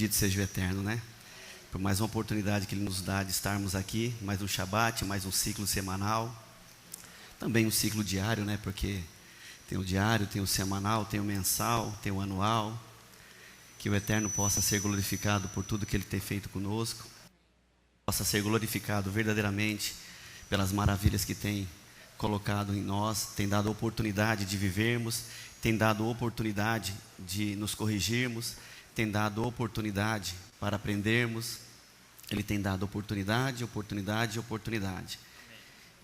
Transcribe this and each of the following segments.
Bendito seja o Eterno, né? Por mais uma oportunidade que Ele nos dá de estarmos aqui, mais um Shabat, mais um ciclo semanal, também um ciclo diário, né? Porque tem o diário, tem o semanal, tem o mensal, tem o anual. Que o Eterno possa ser glorificado por tudo que Ele tem feito conosco, possa ser glorificado verdadeiramente pelas maravilhas que tem colocado em nós, tem dado oportunidade de vivermos, tem dado oportunidade de nos corrigirmos, tem dado oportunidade para aprendermos. Ele tem dado oportunidade.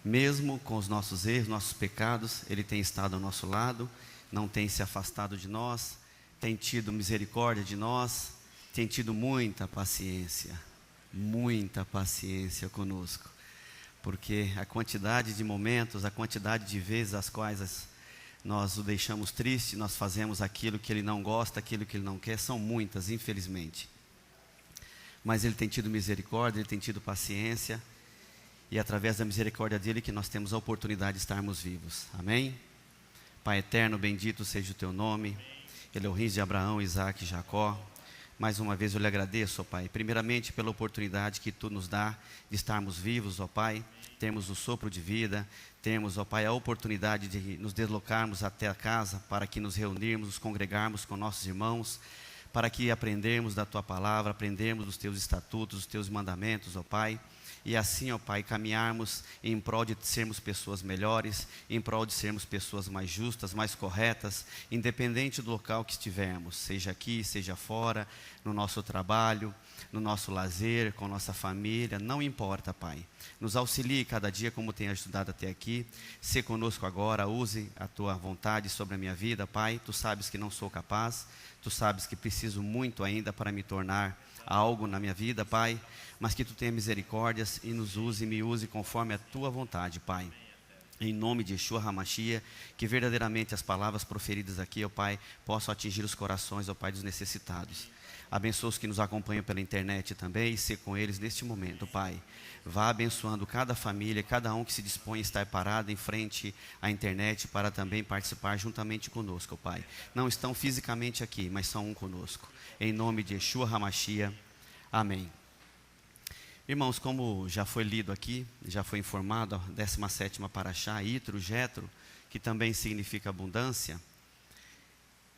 Mesmo com os nossos erros, nossos pecados, Ele tem estado ao nosso lado, não tem se afastado de nós, tem tido misericórdia de nós, tem tido muita paciência conosco. Porque a quantidade de momentos, a quantidade de vezes as quais nós o deixamos triste, nós fazemos aquilo que Ele não gosta, aquilo que Ele não quer, são muitas, infelizmente. Mas Ele tem tido misericórdia, Ele tem tido paciência, e é através da misericórdia dEle que nós temos a oportunidade de estarmos vivos. Amém? Pai eterno, bendito seja o Teu nome. Elohim de Abraão, Isaac e Jacó. Mais uma vez eu lhe agradeço, ó Pai, primeiramente pela oportunidade que Tu nos dá de estarmos vivos, ó Pai, termos o sopro de vida, termos, ó Pai, a oportunidade de nos deslocarmos até a casa para que nos reunirmos, nos congregarmos com nossos irmãos, para que aprendermos da Tua palavra, aprendermos dos Teus estatutos, dos Teus mandamentos, ó Pai, e assim, ó Pai, caminharmos em prol de sermos pessoas melhores, em prol de sermos pessoas mais justas, mais corretas, independente do local que estivermos, seja aqui, seja fora, no nosso trabalho, no nosso lazer, com nossa família, não importa, Pai. Nos auxilie cada dia como tem ajudado até aqui. Se conosco agora, use a Tua vontade sobre a minha vida, Pai. Tu sabes que não sou capaz, Tu sabes que preciso muito ainda para me tornar algo na minha vida, Pai, mas que Tu tenha misericórdias e nos use e me use conforme a Tua vontade, Pai. Em nome de Yeshua HaMashiach, que verdadeiramente as palavras proferidas aqui, ó Pai, possam atingir os corações, ó Pai, dos necessitados. Abençoa os que nos acompanham pela internet também e ser com eles neste momento, Pai. Vá abençoando cada família, cada um que se dispõe a estar parado em frente à internet para também participar juntamente conosco, Pai. Não estão fisicamente aqui, mas são um conosco. Em nome de Yeshua HaMashiach. Amém. Irmãos, como já foi lido aqui, já foi informado, a 17ª Parashá, Yitro, Jetro, que também significa abundância,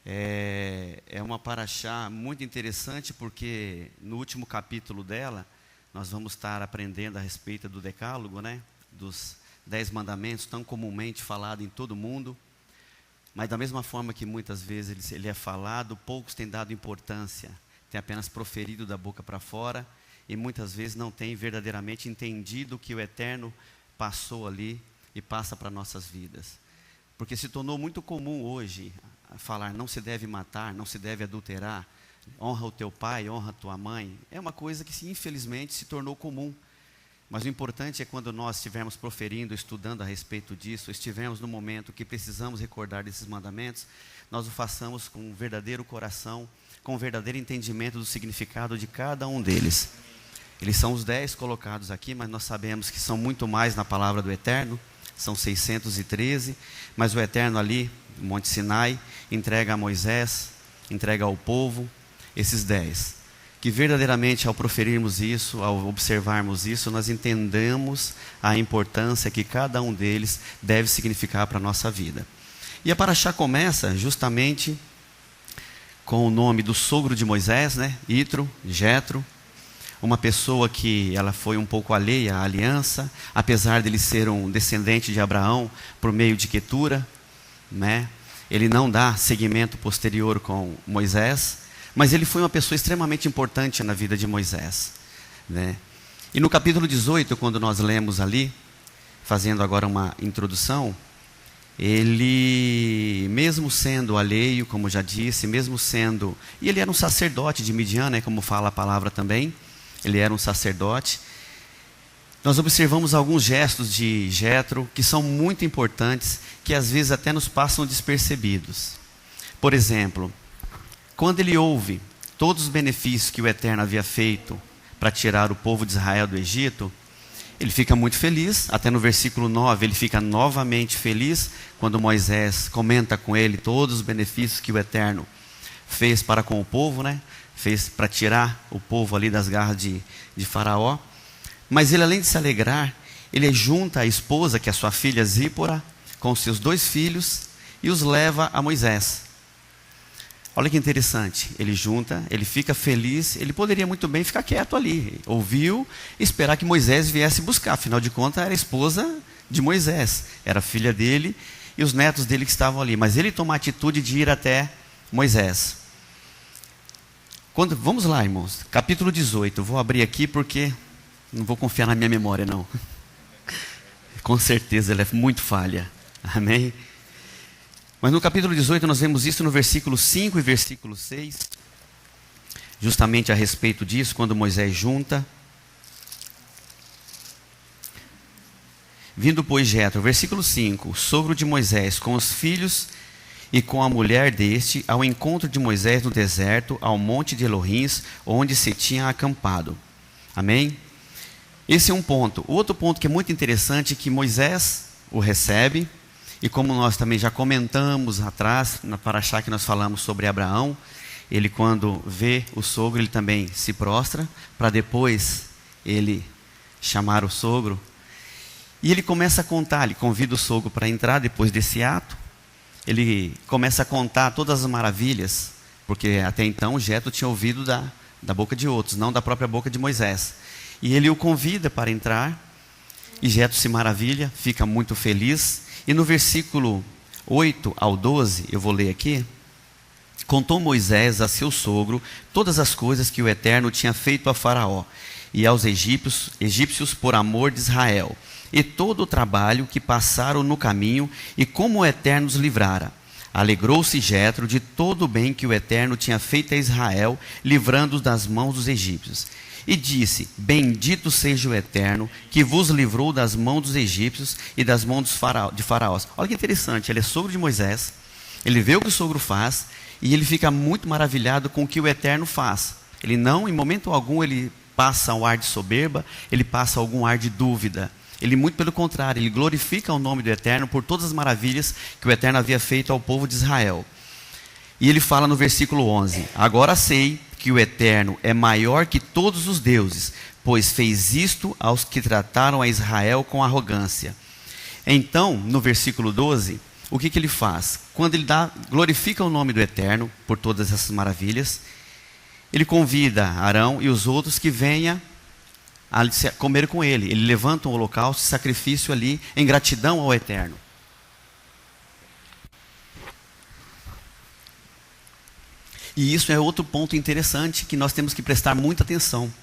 é uma Parashá muito interessante, porque no último capítulo dela, nós vamos estar aprendendo a respeito do Decálogo, né? Dos 10 mandamentos, tão comumente falado em todo mundo, mas da mesma forma que muitas vezes ele é falado, poucos têm dado importância, têm apenas proferido da boca para fora, e muitas vezes não têm verdadeiramente entendido o que o Eterno passou ali e passa para nossas vidas. Porque se tornou muito comum hoje falar, não se deve matar, não se deve adulterar, honra o teu pai, honra a tua mãe. É uma coisa que infelizmente se tornou comum. Mas o importante é quando nós estivermos proferindo, estudando a respeito disso, estivermos no momento que precisamos recordar desses mandamentos, nós o façamos com um verdadeiro coração, com um verdadeiro entendimento do significado de cada um deles. Eles são os 10 colocados aqui, mas nós sabemos que são muito mais na palavra do Eterno, são 613, mas o Eterno ali, no Monte Sinai, entrega a Moisés, entrega ao povo, esses 10. Que verdadeiramente ao proferirmos isso, ao observarmos isso, nós entendamos a importância que cada um deles deve significar para a nossa vida. E a Parashá começa justamente com o nome do sogro de Moisés, né? Yitro, Jetro, uma pessoa que ela foi um pouco alheia à aliança, apesar de ele ser um descendente de Abraão por meio de Quetura, né? Ele não dá seguimento posterior com Moisés, mas ele foi uma pessoa extremamente importante na vida de Moisés, né? E no capítulo 18, quando nós lemos ali, fazendo agora uma introdução, ele, mesmo sendo alheio, como já disse, mesmo sendo... E ele era um sacerdote de Midian, né, como fala a palavra também, ele era um sacerdote. Nós observamos alguns gestos de Jetro que são muito importantes, que às vezes até nos passam despercebidos. Por exemplo, quando ele ouve todos os benefícios que o Eterno havia feito para tirar o povo de Israel do Egito, ele fica muito feliz. Até no versículo 9, ele fica novamente feliz quando Moisés comenta com ele todos os benefícios que o Eterno fez para com o povo, né? fez para tirar o povo ali das garras de Faraó. Mas ele, além de se alegrar, ele junta a esposa, que é a sua filha Zípora, com os seus 2 filhos, e os leva a Moisés. Olha que interessante, ele junta, ele fica feliz, ele poderia muito bem ficar quieto ali, ouviu, esperar que Moisés viesse buscar, afinal de contas era a esposa de Moisés, era a filha dele e os netos dele que estavam ali, mas ele toma a atitude de ir até Moisés. Vamos lá, irmãos, capítulo 18, vou abrir aqui porque não vou confiar na minha memória não, com certeza ela é muito falha, amém? Mas no capítulo 18 nós vemos isso no versículo 5 e versículo 6, justamente a respeito disso, quando Moisés junta. Vindo, pois, Jetro, versículo 5, o sogro de Moisés, com os filhos e com a mulher deste, ao encontro de Moisés no deserto, ao monte de Elohim, onde se tinha acampado. Amém? Esse é um ponto. O outro ponto que é muito interessante é que Moisés o recebe. E como nós também já comentamos atrás, na paraxá que nós falamos sobre Abraão, ele quando vê o sogro, ele também se prostra, para depois ele chamar o sogro. E ele começa a contar, ele convida o sogro para entrar depois desse ato. Ele começa a contar todas as maravilhas, porque até então Jetro tinha ouvido da boca de outros, não da própria boca de Moisés. E ele o convida para entrar, e Jetro se maravilha, fica muito feliz. E no versículo 8 ao 12, eu vou ler aqui. Contou Moisés a seu sogro todas as coisas que o Eterno tinha feito a Faraó e aos egípcios por amor de Israel, e todo o trabalho que passaram no caminho e como o Eterno os livrara. Alegrou-se Jetro de todo o bem que o Eterno tinha feito a Israel, livrando-os das mãos dos egípcios. E disse: bendito seja o Eterno, que vos livrou das mãos dos egípcios e das mãos de faraós. Olha que interessante, ele é sogro de Moisés, ele vê o que o sogro faz, e ele fica muito maravilhado com o que o Eterno faz. Ele não, em momento algum, ele passa um ar de soberba, ele passa algum ar de dúvida. Ele, muito pelo contrário, ele glorifica o nome do Eterno por todas as maravilhas que o Eterno havia feito ao povo de Israel. E ele fala no versículo 11: agora sei que o Eterno é maior que todos os deuses, pois fez isto aos que trataram a Israel com arrogância. Então, no versículo 12, o que ele faz? Quando ele glorifica o nome do Eterno por todas essas maravilhas, ele convida Arão e os outros que venham a comer com ele. Ele levanta um holocausto, sacrifício ali, em gratidão ao Eterno. E isso é outro ponto interessante que nós temos que prestar muita atenção.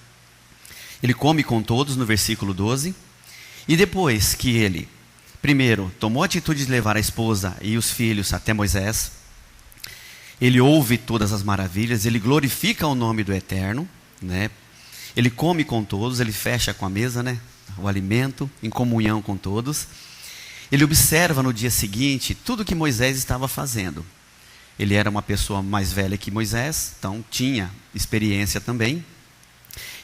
Ele come com todos no versículo 12. E depois que ele, primeiro, tomou a atitude de levar a esposa e os filhos até Moisés, ele ouve todas as maravilhas, ele glorifica o nome do Eterno, né? Ele come com todos, ele fecha com a mesa, né? O alimento, em comunhão com todos. Ele observa no dia seguinte tudo que Moisés estava fazendo. Ele era uma pessoa mais velha que Moisés, então tinha experiência também.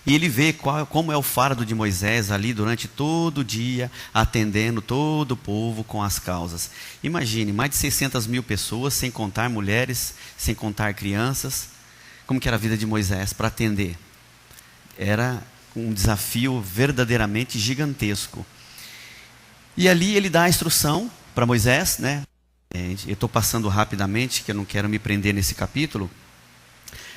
E ele vê como é o fardo de Moisés ali durante todo o dia, atendendo todo o povo com as causas. Imagine, mais de 600 mil pessoas, sem contar mulheres, sem contar crianças. Como que era a vida de Moisés para atender? Era um desafio verdadeiramente gigantesco. E ali ele dá a instrução para Moisés, né? Eu estou passando rapidamente, que eu não quero me prender nesse capítulo,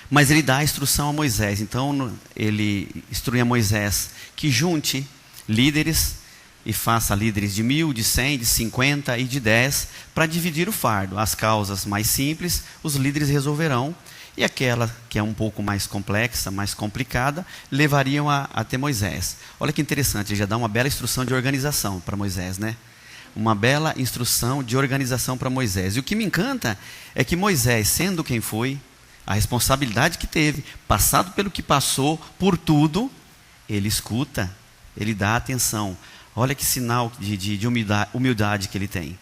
mas ele dá a instrução a Moisés. Então ele instrui a Moisés que junte líderes e faça líderes de 1000, de 100, de 50 e de 10 para dividir o fardo. As causas mais simples os líderes resolverão, e aquela que é um pouco mais complexa, mais complicada, levariam até Moisés. Olha que interessante, ele já dá uma bela instrução de organização para Moisés, né? Uma bela instrução de organização para Moisés. E o que me encanta é que Moisés, sendo quem foi, a responsabilidade que teve, passado pelo que passou, por tudo, ele escuta, ele dá atenção. Olha que sinal de humildade que ele tem.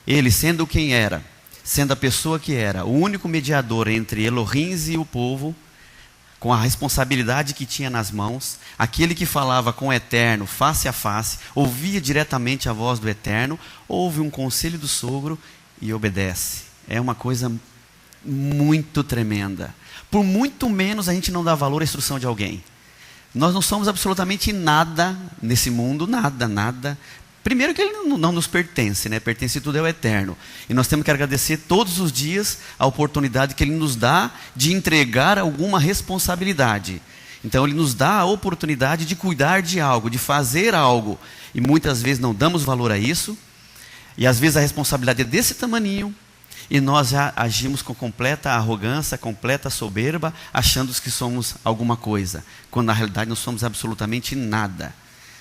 Ele, sendo quem era, sendo a pessoa que era, o único mediador entre Elohim e o povo, com a responsabilidade que tinha nas mãos, aquele que falava com o Eterno face a face, ouvia diretamente a voz do Eterno, ouve um conselho do sogro e obedece. É uma coisa muito tremenda. Por muito menos a gente não dá valor à instrução de alguém. Nós não somos absolutamente nada nesse mundo, nada. Primeiro que ele não nos pertence, né? Pertence tudo ao eterno. E nós temos que agradecer todos os dias a oportunidade que ele nos dá de entregar alguma responsabilidade. Então ele nos dá a oportunidade de cuidar de algo, de fazer algo. E muitas vezes não damos valor a isso. E às vezes a responsabilidade é desse tamaninho. E nós já agimos com completa arrogância, completa soberba, achando que somos alguma coisa. Quando na realidade não somos absolutamente nada.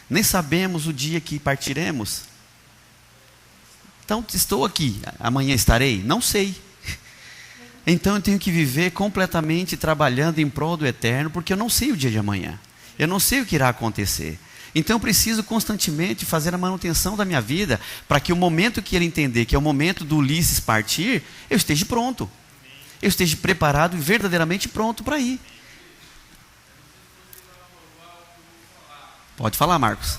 Nem sabemos o dia que partiremos. Então, estou aqui, amanhã estarei? Não sei. Então, eu tenho que viver completamente trabalhando em prol do eterno, porque eu não sei o dia de amanhã. Eu não sei o que irá acontecer. Então, eu preciso constantemente fazer a manutenção da minha vida, para que o momento que ele entender, que é o momento do Ulisses partir, eu esteja pronto. Eu esteja preparado e verdadeiramente pronto para ir. Pode falar, Marcos.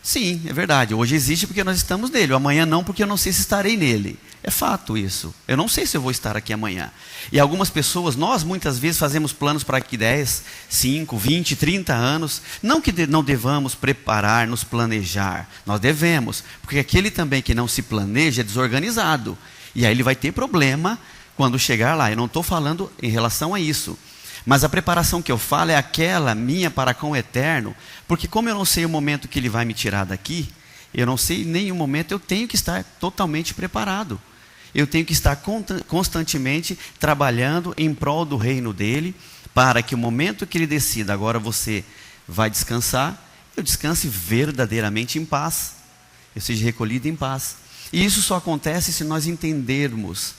Sim, é verdade. Hoje existe porque nós estamos nele. O amanhã não, porque eu não sei se estarei nele. É fato isso. Eu não sei se eu vou estar aqui amanhã. E algumas pessoas, nós muitas vezes fazemos planos para aqui 10, 5, 20, 30 anos. Não que não devamos preparar, nos planejar. Nós devemos. Porque aquele também que não se planeja é desorganizado. E aí ele vai ter problema quando chegar lá. Eu não estou falando em relação a isso. Mas a preparação que eu falo é aquela minha para com o eterno, porque como eu não sei o momento que ele vai me tirar daqui, eu não sei nem o momento, eu tenho que estar totalmente preparado. Eu tenho que estar constantemente trabalhando em prol do reino dele, para que o momento que ele decida, agora você vai descansar, eu descanse verdadeiramente em paz, eu seja recolhido em paz. E isso só acontece se nós entendermos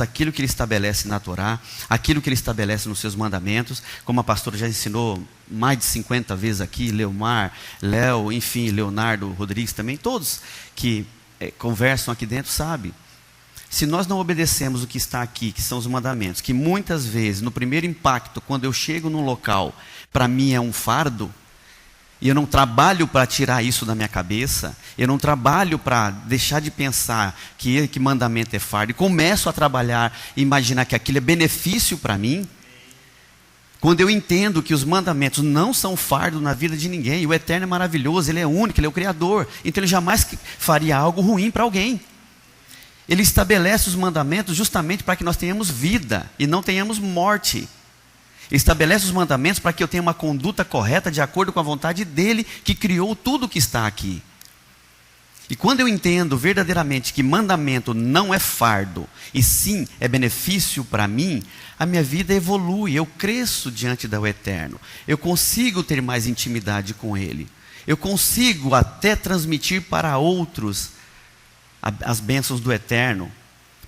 aquilo que ele estabelece na Torá, aquilo que ele estabelece nos seus mandamentos, como a pastora já ensinou mais de 50 vezes aqui, Leomar, Léo, enfim, Leonardo, Rodrigues também, todos que conversam aqui dentro sabem. Se nós não obedecemos o que está aqui, que são os mandamentos, que muitas vezes, no primeiro impacto, quando eu chego num local, para mim é um fardo, e eu não trabalho para tirar isso da minha cabeça, eu não trabalho para deixar de pensar que mandamento é fardo, e começo a trabalhar e imaginar que aquilo é benefício para mim. Quando eu entendo que os mandamentos não são fardo na vida de ninguém, o eterno é maravilhoso, ele é único, ele é o Criador, então ele jamais faria algo ruim para alguém. Ele estabelece os mandamentos justamente para que nós tenhamos vida e não tenhamos morte. Ele estabelece os mandamentos para que eu tenha uma conduta correta de acordo com a vontade dele, que criou tudo que está aqui. E quando eu entendo verdadeiramente que mandamento não é fardo, e sim é benefício para mim, a minha vida evolui, eu cresço diante do eterno. Eu consigo ter mais intimidade com ele. Eu consigo até transmitir para outros as bênçãos do eterno,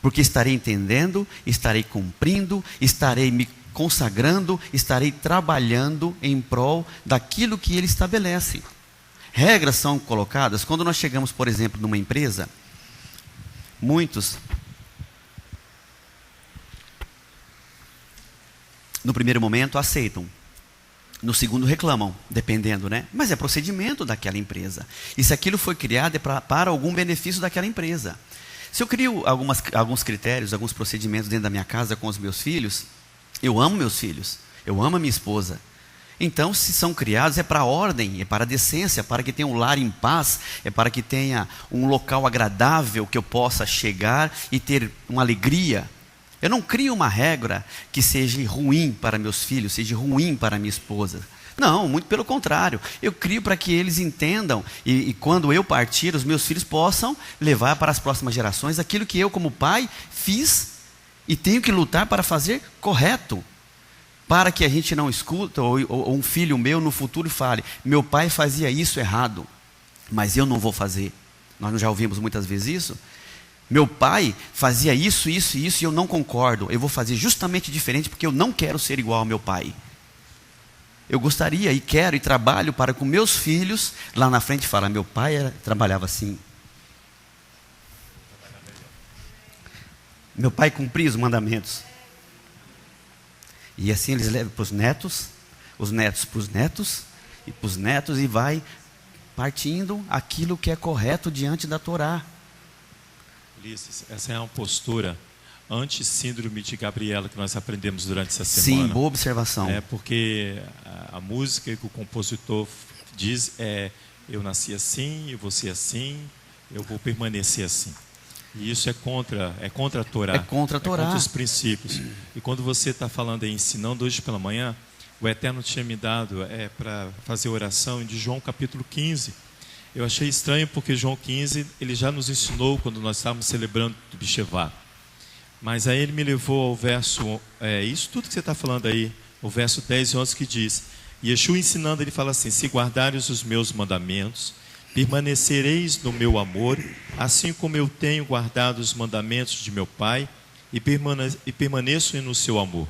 porque estarei entendendo, estarei cumprindo, estarei me consagrando, estarei trabalhando em prol daquilo que ele estabelece. Regras são colocadas, quando nós chegamos, por exemplo, numa empresa, muitos, no primeiro momento, aceitam. No segundo reclamam, dependendo, né? Mas é procedimento daquela empresa. E se aquilo foi criado é para algum benefício daquela empresa. Se eu crio alguns critérios, alguns procedimentos dentro da minha casa com os meus filhos, eu amo meus filhos, eu amo a minha esposa. Então, se são criados, é para a ordem, é para a decência, para que tenha um lar em paz, é para que tenha um local agradável que eu possa chegar e ter uma alegria. Eu não crio uma regra que seja ruim para meus filhos, seja ruim para minha esposa. Não, muito pelo contrário. Eu crio para que eles entendam e quando eu partir, os meus filhos possam levar para as próximas gerações aquilo que eu, como pai, fiz e tenho que lutar para fazer correto. Para que a gente não escuta, ou um filho meu no futuro fale, meu pai fazia isso errado, mas eu não vou fazer. Nós já ouvimos muitas vezes isso. Meu pai fazia isso, isso e isso, e eu não concordo. Eu vou fazer justamente diferente, porque eu não quero ser igual ao meu pai. Eu gostaria e quero e trabalho para com meus filhos, lá na frente falar, meu pai trabalhava assim. Meu pai cumpria os mandamentos. E assim eles levam para os netos para os netos, e para os netos, e vai partindo aquilo que é correto diante da Torá. Ulisses, essa é uma postura anti-síndrome de Gabriela que nós aprendemos durante essa semana. Sim, boa observação. Porque a música que o compositor diz eu nasci assim, eu vou ser assim, eu vou permanecer assim. E isso é contra a Torá. É contra a Torá. É contra os princípios. E quando você está falando aí, ensinando hoje pela manhã, o Eterno tinha me dado para fazer oração de João capítulo 15. Eu achei estranho porque João 15, ele já nos ensinou quando nós estávamos celebrando o Bishevá. Mas aí ele me levou ao verso, isso tudo que você está falando aí, o verso 10 e 11 que diz, Yeshua ensinando, ele fala assim, se guardares os meus mandamentos, permanecereis no meu amor, assim como eu tenho guardado os mandamentos de meu Pai e permaneço no seu amor.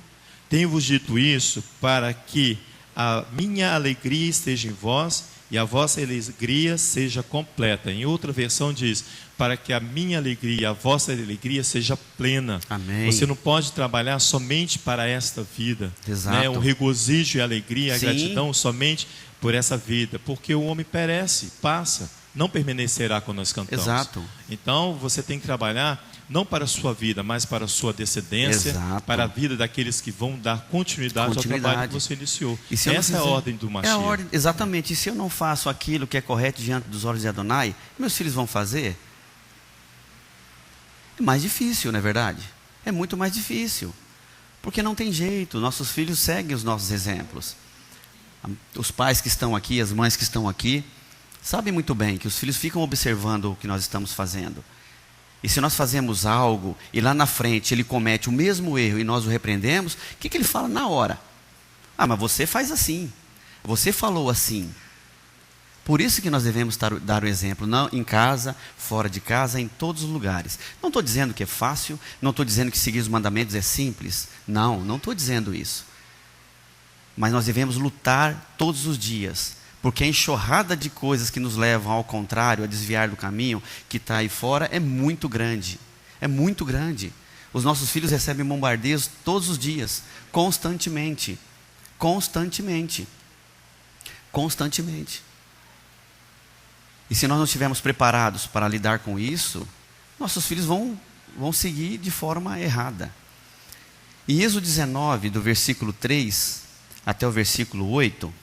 Tenho-vos dito isso para que a minha alegria esteja em vós e a vossa alegria seja completa. Em outra versão diz, para que a minha alegria e a vossa alegria seja plena. Amém. Você não pode trabalhar somente para esta vida. Exato. Né? O regozijo e a alegria, a Sim. gratidão somente por essa vida, porque o homem perece, passa, não permanecerá quando nós cantamos. Exato. Então você tem que trabalhar não para a sua vida, mas para a sua descendência, Exato. para a vida daqueles que vão dar continuidade ao trabalho que você iniciou. Essa é a ordem do Mashiach. É a ordem, exatamente. E se eu não faço aquilo que é correto diante dos olhos de Adonai, meus filhos vão fazer? É mais difícil, não é verdade? É muito mais difícil. Porque não tem jeito, nossos filhos seguem os nossos exemplos. Os pais que estão aqui, as mães que estão aqui, sabem muito bem que os filhos ficam observando o que nós estamos fazendo. E se nós fazemos algo e lá na frente ele comete o mesmo erro e nós o repreendemos, o que ele fala na hora? Ah, mas você faz assim, você falou assim. Por isso que nós devemos dar o exemplo, não em casa, fora de casa, em todos os lugares. Não estou dizendo que é fácil, não estou dizendo que seguir os mandamentos é simples. Não estou dizendo isso. Mas nós devemos lutar todos os dias, porque a enxurrada de coisas que nos levam ao contrário, a desviar do caminho que está aí fora, é muito grande. É muito grande. Os nossos filhos recebem bombardeios todos os dias, constantemente. Constantemente. Constantemente. E se nós não estivermos preparados para lidar com isso, nossos filhos vão seguir de forma errada. Em Êxodo 19, do versículo 3 até o versículo 8,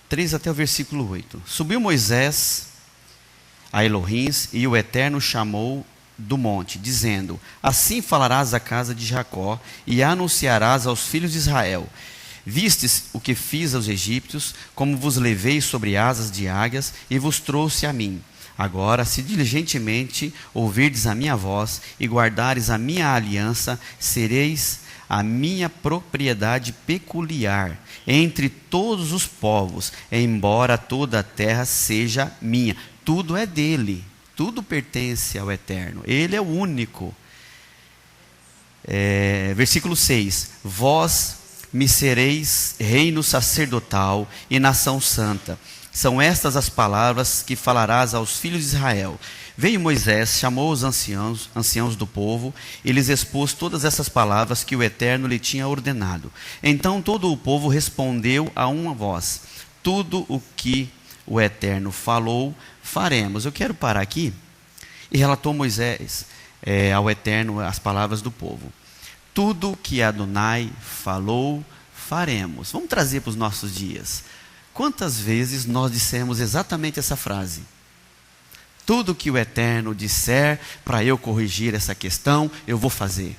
3 até o versículo 8. Subiu Moisés a Elohim e o Eterno chamou do monte, dizendo, assim falarás à casa de Jacó e anunciarás aos filhos de Israel, vistes o que fiz aos egípcios, como vos levei sobre asas de águias e vos trouxe a mim. Agora, se diligentemente ouvirdes a minha voz e guardares a minha aliança, sereis a minha propriedade peculiar entre todos os povos, embora toda a terra seja minha. Tudo é dele, tudo pertence ao Eterno, ele é o único. Versículo 6, vós me sereis reino sacerdotal e nação santa. São estas as palavras que falarás aos filhos de Israel. Veio Moisés, chamou os anciãos do povo, e lhes expôs todas essas palavras que o Eterno lhe tinha ordenado. Então todo o povo respondeu a uma voz, tudo o que o Eterno falou, faremos. Eu quero parar aqui. E relatou Moisés ao Eterno as palavras do povo. Tudo que Adonai falou, faremos. Vamos trazer para os nossos dias. Quantas vezes nós dissemos exatamente essa frase? Tudo que o Eterno disser para eu corrigir essa questão, eu vou fazer.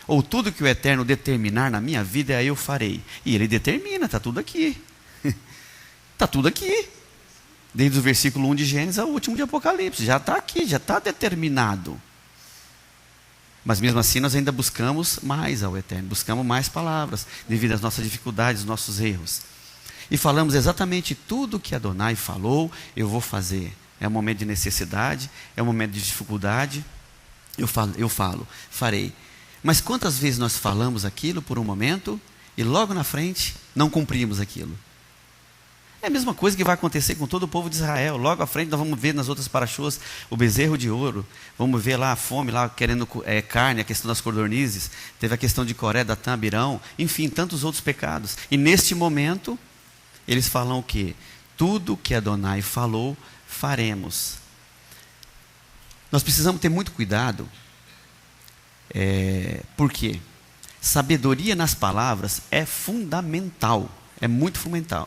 Ou tudo que o Eterno determinar na minha vida, aí eu farei. E Ele determina, está tudo aqui. Está tudo aqui. Desde o versículo 1 de Gênesis ao último de Apocalipse. Já está aqui, já está determinado. Mas mesmo assim nós ainda buscamos mais ao Eterno, buscamos mais palavras, devido às nossas dificuldades, aos nossos erros. E falamos exatamente tudo que Adonai falou, eu vou fazer. É um momento de necessidade, é um momento de dificuldade, eu falo, farei. Mas quantas vezes nós falamos aquilo por um momento, e logo na frente não cumprimos aquilo? É a mesma coisa que vai acontecer com todo o povo de Israel. Logo à frente nós vamos ver nas outras parashôs o bezerro de ouro. Vamos ver lá a fome, lá querendo carne, a questão das codornizes. Teve a questão de Coré, Datã, Abirão. Enfim, tantos outros pecados. E neste momento, eles falam o quê? Tudo que Adonai falou, faremos. Nós precisamos ter muito cuidado. Por quê? Sabedoria nas palavras é fundamental. É muito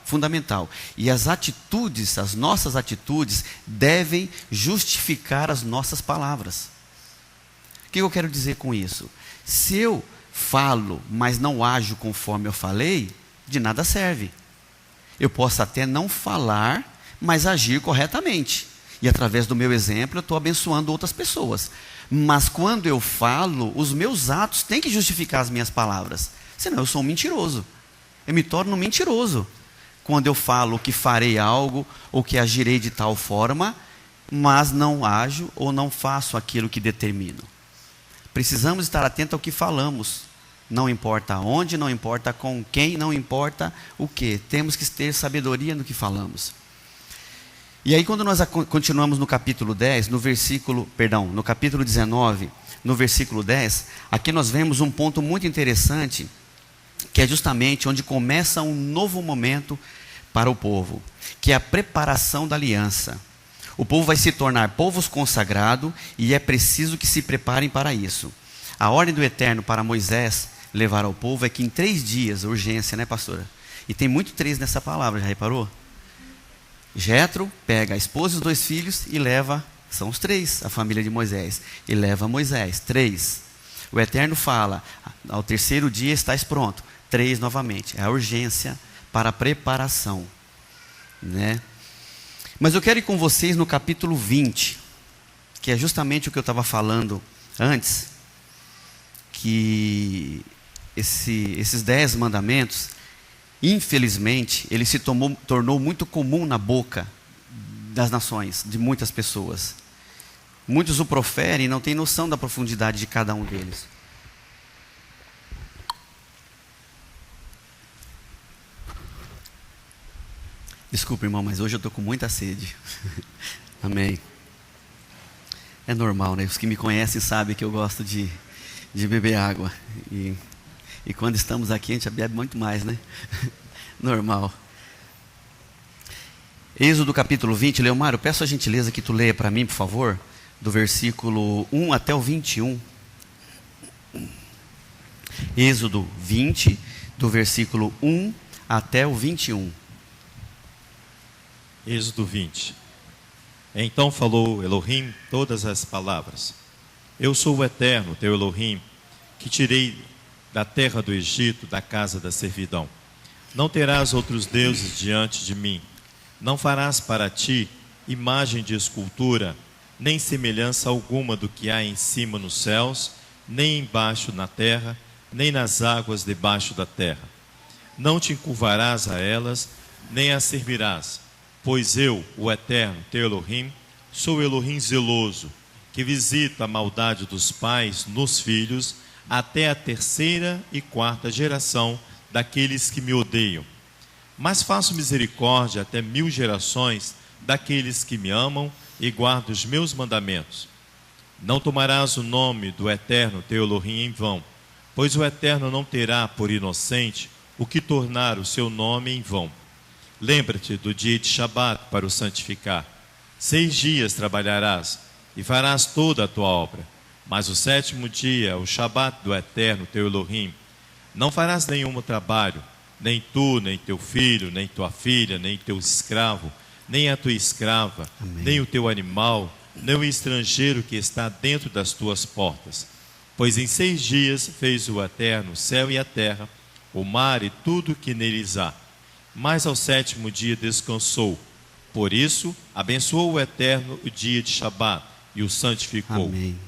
fundamental. E as atitudes, as nossas atitudes, devem justificar as nossas palavras. O que eu quero dizer com isso? Se eu falo, mas não ajo conforme eu falei, de nada serve. Eu posso até não falar, mas agir corretamente. E através do meu exemplo, eu estou abençoando outras pessoas. Mas quando eu falo, os meus atos têm que justificar as minhas palavras. Senão eu sou um mentiroso. Eu me torno um mentiroso quando eu falo que farei algo ou que agirei de tal forma, mas não ajo ou não faço aquilo que determino. Precisamos estar atentos ao que falamos. Não importa onde, não importa com quem, não importa o que. Temos que ter sabedoria no que falamos. E aí quando nós continuamos no capítulo 10, no capítulo 19, no versículo 10, aqui nós vemos um ponto muito interessante, que é justamente onde começa um novo momento para o povo, que é a preparação da aliança. O povo vai se tornar povo consagrado e é preciso que se preparem para isso. A ordem do Eterno para Moisés levar ao povo é que em 3 dias, urgência, né, pastora? E tem muito 3 nessa palavra, já reparou? Jétro pega a esposa e os 2 filhos e leva, são os 3, a família de Moisés, e leva Moisés, 3. O Eterno fala, ao 3º dia estás pronto, 3 novamente, é a urgência para a preparação, né? Mas eu quero ir com vocês no capítulo 20, que é justamente o que eu estava falando antes, que esses 10 mandamentos, infelizmente, ele se tornou muito comum na boca das nações, de muitas pessoas. Muitos o proferem e não têm noção da profundidade de cada um deles. Desculpa, irmão, mas hoje eu estou com muita sede. Amém. É normal, né? Os que me conhecem sabem que eu gosto de beber água. E quando estamos aqui, a gente bebe muito mais, né? Normal. Êxodo capítulo 20, Leomar, eu peço a gentileza que tu leia para mim, por favor, do versículo 1 até o 21. Êxodo 20, do versículo 1 até o 21. Êxodo 20. Então falou Elohim todas as palavras. Eu sou o Eterno, teu Elohim, que tirei da terra do Egito, da casa da servidão. Não terás outros deuses diante de mim. Não farás para ti imagem de escultura, nem semelhança alguma do que há em cima nos céus, nem embaixo na terra, nem nas águas debaixo da terra. Não te encurvarás a elas, nem as servirás, pois eu, o Eterno, teu Elohim, sou o Elohim zeloso, que visita a maldade dos pais nos filhos, até a 3ª e 4ª geração daqueles que me odeiam. Mas faço misericórdia até 1000 gerações daqueles que me amam e guardam os meus mandamentos. Não tomarás o nome do Eterno teu Elohim em vão, pois o Eterno não terá por inocente o que tornar o seu nome em vão. Lembra-te do dia de Shabat para o santificar. 6 dias trabalharás e farás toda a tua obra. Mas o 7º dia, o Shabat do Eterno teu Elohim, não farás nenhum trabalho, nem tu, nem teu filho, nem tua filha, nem teu escravo, nem a tua escrava, Amém. Nem o teu animal, nem o estrangeiro que está dentro das tuas portas. Pois em 6 dias fez o Eterno o céu e a terra, o mar e tudo que neles há. Mas ao 7º dia descansou. Por isso, abençoou o Eterno o dia de Shabat e o santificou. Amém.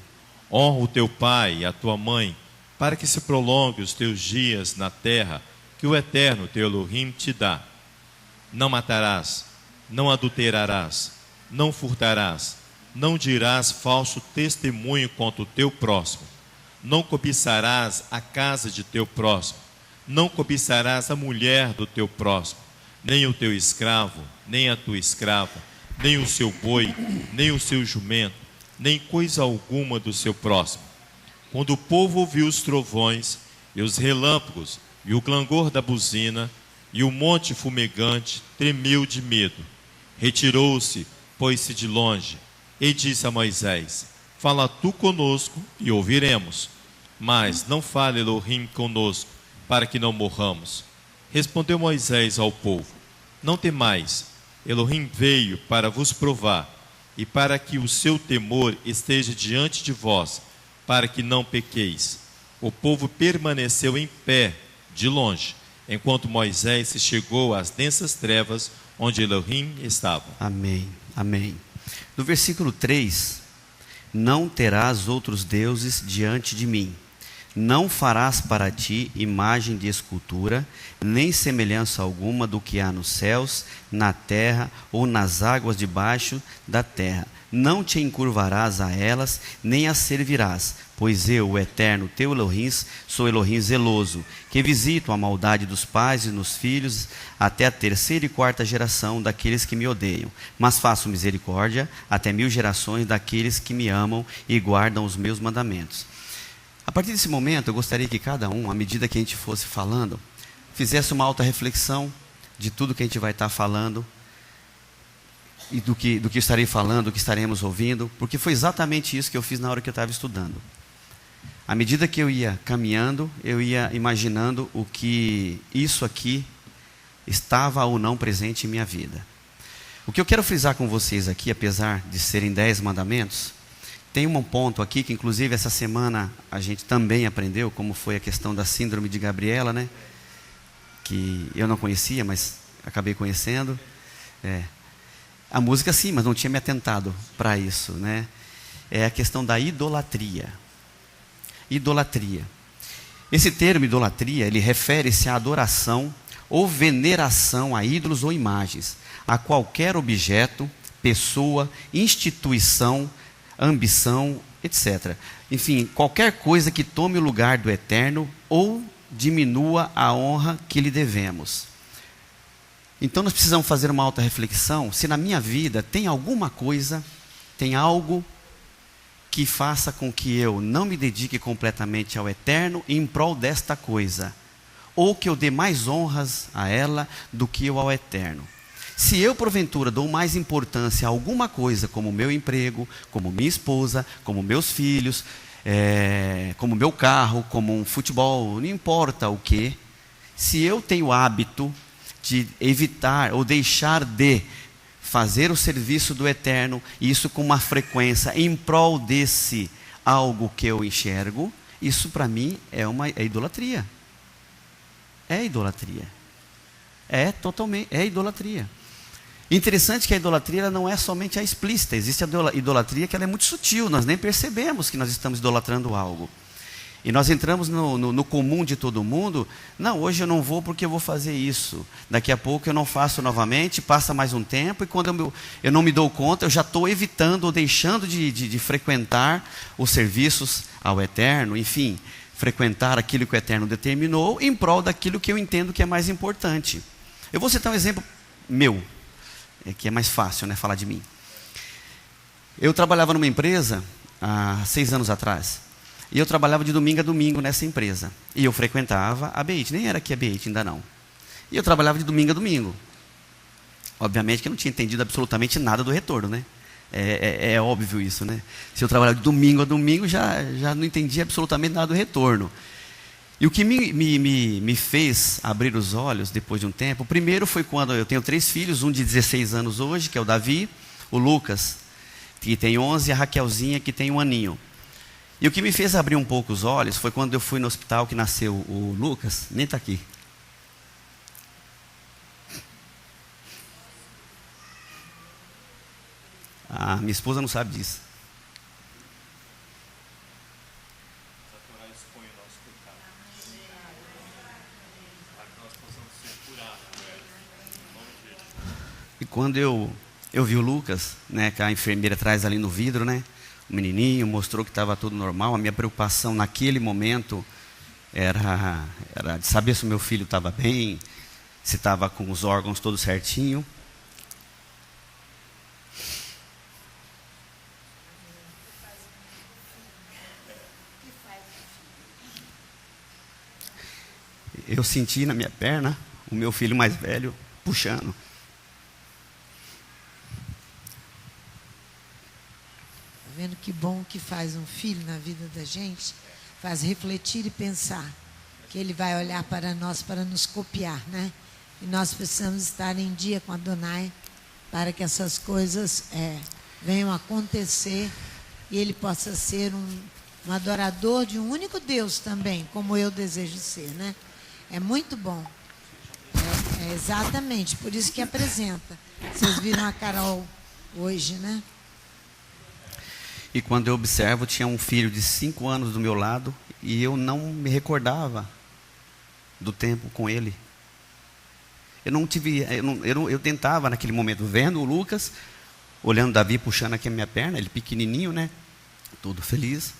Honra o teu pai e a tua mãe, para que se prolongue os teus dias na terra, que o Eterno teu Elohim te dá. Não matarás, não adulterarás, não furtarás, não dirás falso testemunho contra o teu próximo, não cobiçarás a casa de teu próximo, não cobiçarás a mulher do teu próximo, nem o teu escravo, nem a tua escrava, nem o seu boi, nem o seu jumento, nem coisa alguma do seu próximo. Quando o povo ouviu os trovões e os relâmpagos e o clangor da buzina e o monte fumegante, tremeu de medo. Retirou-se pôs-se de longe e disse a Moisés: fala tu conosco e ouviremos, mas não fale Elohim conosco, para que não morramos. Respondeu Moisés ao povo: não temais, Elohim veio para vos provar, e para que o seu temor esteja diante de vós, para que não pequeis. O povo permaneceu em pé, de longe, enquanto Moisés se chegou às densas trevas, onde Elohim estava. Amém, amém. No versículo 3, não terás outros deuses diante de mim. Não farás para ti imagem de escultura, nem semelhança alguma do que há nos céus, na terra ou nas águas debaixo da terra. Não te encurvarás a elas, nem as servirás, pois eu, o Eterno, teu Elohim, sou Elohim zeloso, que visito a maldade dos pais e nos filhos, até a 3ª e 4ª geração daqueles que me odeiam. Mas faço misericórdia até 1000 gerações daqueles que me amam e guardam os meus mandamentos. A partir desse momento, eu gostaria que cada um, à medida que a gente fosse falando, fizesse uma alta reflexão de tudo que a gente vai estar falando, e do que estarei falando, do que estaremos ouvindo, porque foi exatamente isso que eu fiz na hora que eu estava estudando. À medida que eu ia caminhando, eu ia imaginando o que isso aqui estava ou não presente em minha vida. O que eu quero frisar com vocês aqui, apesar de serem 10 mandamentos, tem um ponto aqui que inclusive essa semana a gente também aprendeu, como foi a questão da síndrome de Gabriela, né? Que eu não conhecia, mas acabei conhecendo. A música sim, mas não tinha me atentado para isso, né? É a questão da idolatria. Idolatria. Esse termo idolatria, ele refere-se à adoração ou veneração a ídolos ou imagens, a qualquer objeto, pessoa, instituição, ambição, etc. Enfim, qualquer coisa que tome o lugar do Eterno ou diminua a honra que lhe devemos. Então nós precisamos fazer uma alta reflexão, se na minha vida tem alguma coisa, tem algo que faça com que eu não me dedique completamente ao Eterno em prol desta coisa, ou que eu dê mais honras a ela do que eu ao Eterno. Se eu, porventura, dou mais importância a alguma coisa, como o meu emprego, como minha esposa, como meus filhos, como meu carro, como um futebol, não importa o que, se eu tenho o hábito de evitar ou deixar de fazer o serviço do Eterno, isso com uma frequência em prol desse algo que eu enxergo, isso para mim é idolatria. É idolatria. É idolatria. Interessante que a idolatria ela não é somente a explícita, existe a idolatria que ela é muito sutil, nós nem percebemos que nós estamos idolatrando algo. E nós entramos no comum de todo mundo, não, hoje eu não vou porque eu vou fazer isso, daqui a pouco eu não faço novamente, passa mais um tempo, e quando eu não me dou conta, eu já estou evitando ou deixando de frequentar os serviços ao Eterno, enfim, frequentar aquilo que o Eterno determinou, em prol daquilo que eu entendo que é mais importante. Eu vou citar um exemplo meu, que é mais fácil, né, falar de mim. Eu trabalhava numa empresa há 6 anos atrás, e eu trabalhava de domingo a domingo nessa empresa, e eu frequentava a BEIT, nem era aqui a BEIT, ainda não, e eu trabalhava de domingo a domingo. Obviamente que eu não tinha entendido absolutamente nada do retorno, né? É óbvio isso, né? Se eu trabalhava de domingo a domingo, já não entendia absolutamente nada do retorno. E o que me fez abrir os olhos depois de um tempo, primeiro foi quando eu tenho 3 filhos, um de 16 anos hoje, que é o Davi, o Lucas, que tem 11, e a Raquelzinha, que tem 1 aninho. E o que me fez abrir um pouco os olhos foi quando eu fui no hospital que nasceu o Lucas, nem está aqui. Ah, minha esposa não sabe disso. E quando eu vi o Lucas, né, que a enfermeira traz ali no vidro, né, o menininho mostrou que estava tudo normal, a minha preocupação naquele momento era de saber se o meu filho estava bem, se estava com os órgãos todos certinho. Eu senti na minha perna o meu filho mais velho puxando. que bom que faz um filho na vida da gente, faz refletir e pensar, que ele vai olhar para nós para nos copiar, né? E nós precisamos estar em dia com Adonai para que essas coisas venham a acontecer e ele possa ser um adorador de um único Deus também, como eu desejo ser, né? É muito bom. Exatamente, por isso que apresenta. Vocês viram a Carol hoje, né? E quando eu observo, tinha um filho de 5 anos do meu lado e eu não me recordava do tempo com ele. Eu tentava naquele momento, vendo o Lucas, olhando o Davi puxando aqui a minha perna, ele pequenininho, né? Todo feliz.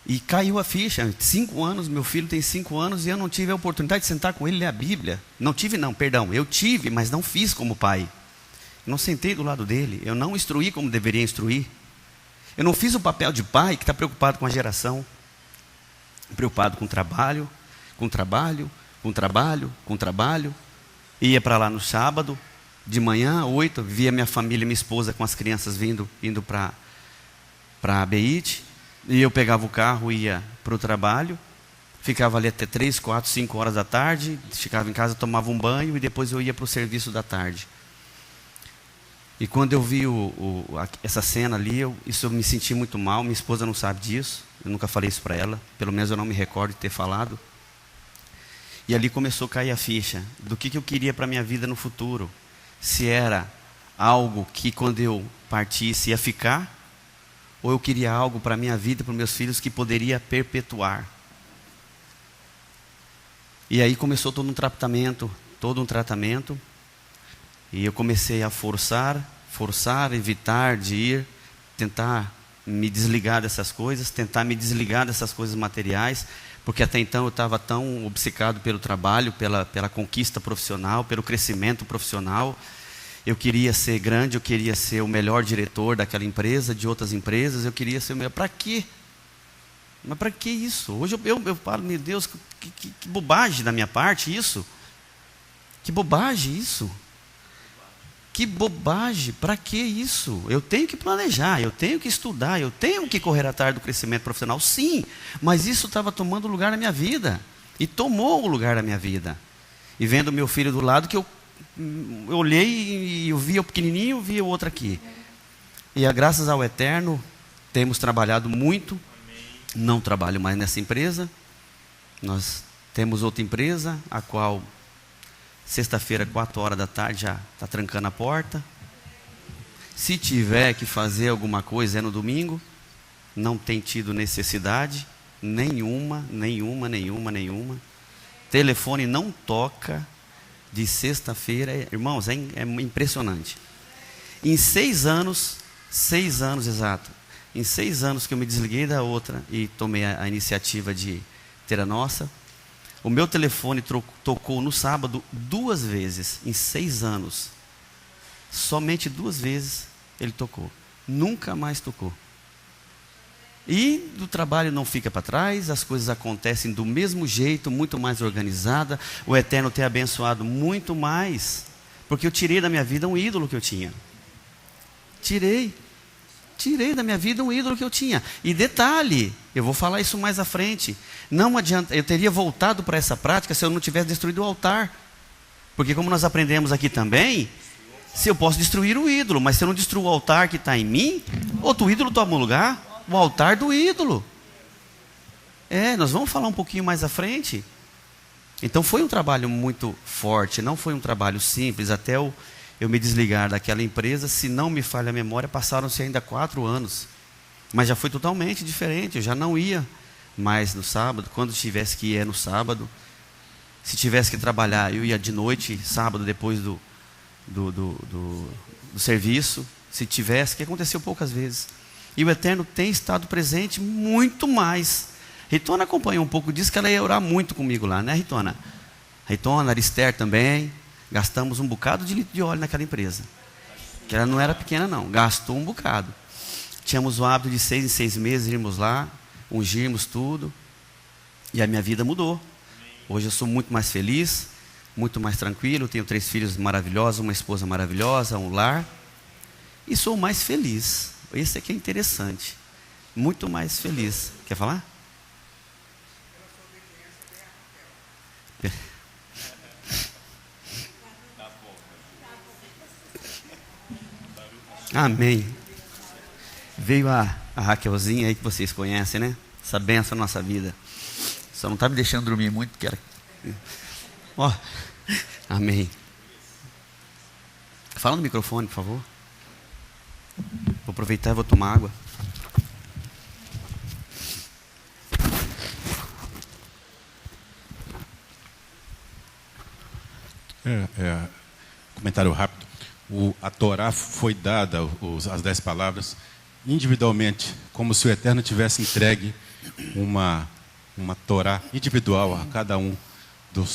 E caiu a ficha. 5 anos, meu filho tem 5 anos e eu não tive a oportunidade de sentar com ele e ler a Bíblia. Eu tive, mas não fiz como pai. Eu não sentei do lado dele, eu não instruí como deveria instruir. Eu não fiz o papel de pai que está preocupado com a geração, preocupado com trabalho, ia para lá no sábado, de manhã, 8, via minha família, minha esposa com as crianças indo para a Beit, e eu pegava o carro, ia para o trabalho, ficava ali até 3, 4, 5 horas da tarde, ficava em casa, tomava um banho e depois eu ia para o serviço da tarde. E quando eu vi essa cena ali, eu me senti muito mal. Minha esposa não sabe disso, eu nunca falei isso para ela, pelo menos eu não me recordo de ter falado. E ali começou a cair a ficha do que eu queria para a minha vida no futuro. Se era algo que quando eu partisse ia ficar, ou eu queria algo para a minha vida, para os meus filhos, que poderia perpetuar. E aí começou todo um tratamento, e eu comecei a forçar, evitar de ir, tentar me desligar dessas coisas, materiais, porque até então eu estava tão obcecado pelo trabalho, pela conquista profissional, pelo crescimento profissional. Eu queria ser grande, eu queria ser o melhor diretor daquela empresa, de outras empresas, eu queria ser o melhor. Para quê? Mas para que isso? Hoje eu falo, meu Deus, que bobagem da minha parte isso. Que bobagem isso. Que bobagem, para que isso? Eu tenho que planejar, eu tenho que estudar, eu tenho que correr atrás do crescimento profissional, sim, mas isso estava tomando lugar na minha vida, e tomou o lugar da minha vida. E vendo meu filho do lado, que eu olhei e eu via o pequenininho, eu via o outro aqui. E graças ao Eterno, temos trabalhado muito. Não trabalho mais nessa empresa, nós temos outra empresa, a qual sexta-feira, 4 horas da tarde, já está trancando a porta. Se tiver que fazer alguma coisa é no domingo, não tem tido necessidade nenhuma. Telefone não toca de sexta-feira, irmãos, é impressionante. Em 6 anos exato, em 6 anos que eu me desliguei da outra e tomei a iniciativa de ter a nossa, o meu telefone tocou no sábado 2 vezes, em 6 anos. Somente 2 vezes ele tocou. Nunca mais tocou. E do trabalho não fica para trás, as coisas acontecem do mesmo jeito, muito mais organizada. O Eterno tem abençoado muito mais, porque eu tirei da minha vida um ídolo que eu tinha. Tirei da minha vida um ídolo que eu tinha. E detalhe, eu vou falar isso mais à frente, não adianta, eu teria voltado para essa prática se eu não tivesse destruído o altar. Porque como nós aprendemos aqui também, se eu posso destruir o ídolo, mas se eu não destruo o altar que está em mim, outro ídolo toma o lugar, o altar do ídolo. Nós vamos falar um pouquinho mais à frente. Então foi um trabalho muito forte, não foi um trabalho simples, até eu me desligar daquela empresa, se não me falha a memória, passaram-se ainda 4 anos. Mas já foi totalmente diferente, eu já não ia mais no sábado, quando tivesse que ir no sábado. Se tivesse que trabalhar, eu ia de noite, sábado, depois do serviço. Se tivesse, que aconteceu poucas vezes. E o Eterno tem estado presente muito mais. Ritona acompanhou um pouco disso, que ela ia orar muito comigo lá, né, Ritona? Ritona, Arister também. Gastamos um bocado de litro de óleo naquela empresa. Que ela não era pequena não, gastou um bocado. Tínhamos o hábito de 6 em 6 meses irmos lá, ungirmos tudo. E a minha vida mudou. Hoje eu sou muito mais feliz, muito mais tranquilo. Tenho 3 filhos maravilhosos, uma esposa maravilhosa, um lar. E sou mais feliz. Esse aqui é interessante. Muito mais feliz. Quer falar? Amém. Veio a Raquelzinha aí que vocês conhecem, né? Essa benção na nossa vida. Só não está me deixando dormir muito, porque era... Ó, amém. Fala no microfone, por favor. Vou aproveitar e vou tomar água. Comentário rápido. A Torá foi dada, as 10 palavras, individualmente, como se o Eterno tivesse entregue uma Torá individual a cada um do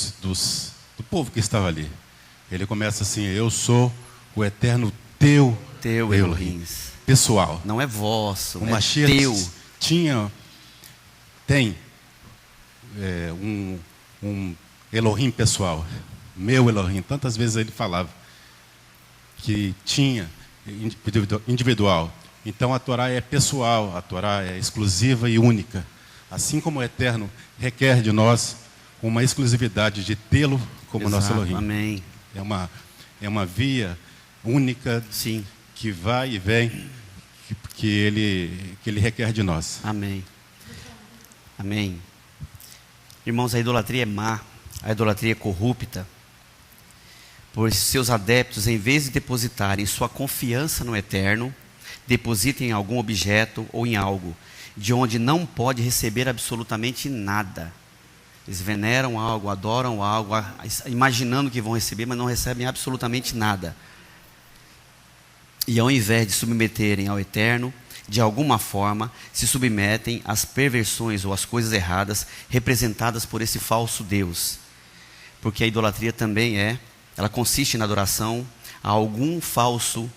povo que estava ali. Ele começa assim: eu sou o Eterno teu Elohim. Pessoal. Não é vosso, o é Mashiach teu. Tem um Elohim pessoal. Meu Elohim. Tantas vezes ele falava que tinha individual. Então a Torá é pessoal, a Torá é exclusiva e única. Assim como o Eterno requer de nós uma exclusividade de tê-lo como nosso Elohim. Amém. É uma via única. Sim. Que vai e vem, que ele requer de nós. Amém. Amém. Irmãos, a idolatria é má, a idolatria é corrupta, pois seus adeptos, em vez de depositarem sua confiança no Eterno, depositem em algum objeto ou em algo, de onde não pode receber absolutamente nada. Eles veneram algo, adoram algo, imaginando que vão receber, mas não recebem absolutamente nada. E ao invés de submeterem ao Eterno, de alguma forma, se submetem às perversões ou às coisas erradas representadas por esse falso Deus. Porque a idolatria também ela consiste na adoração a algum falso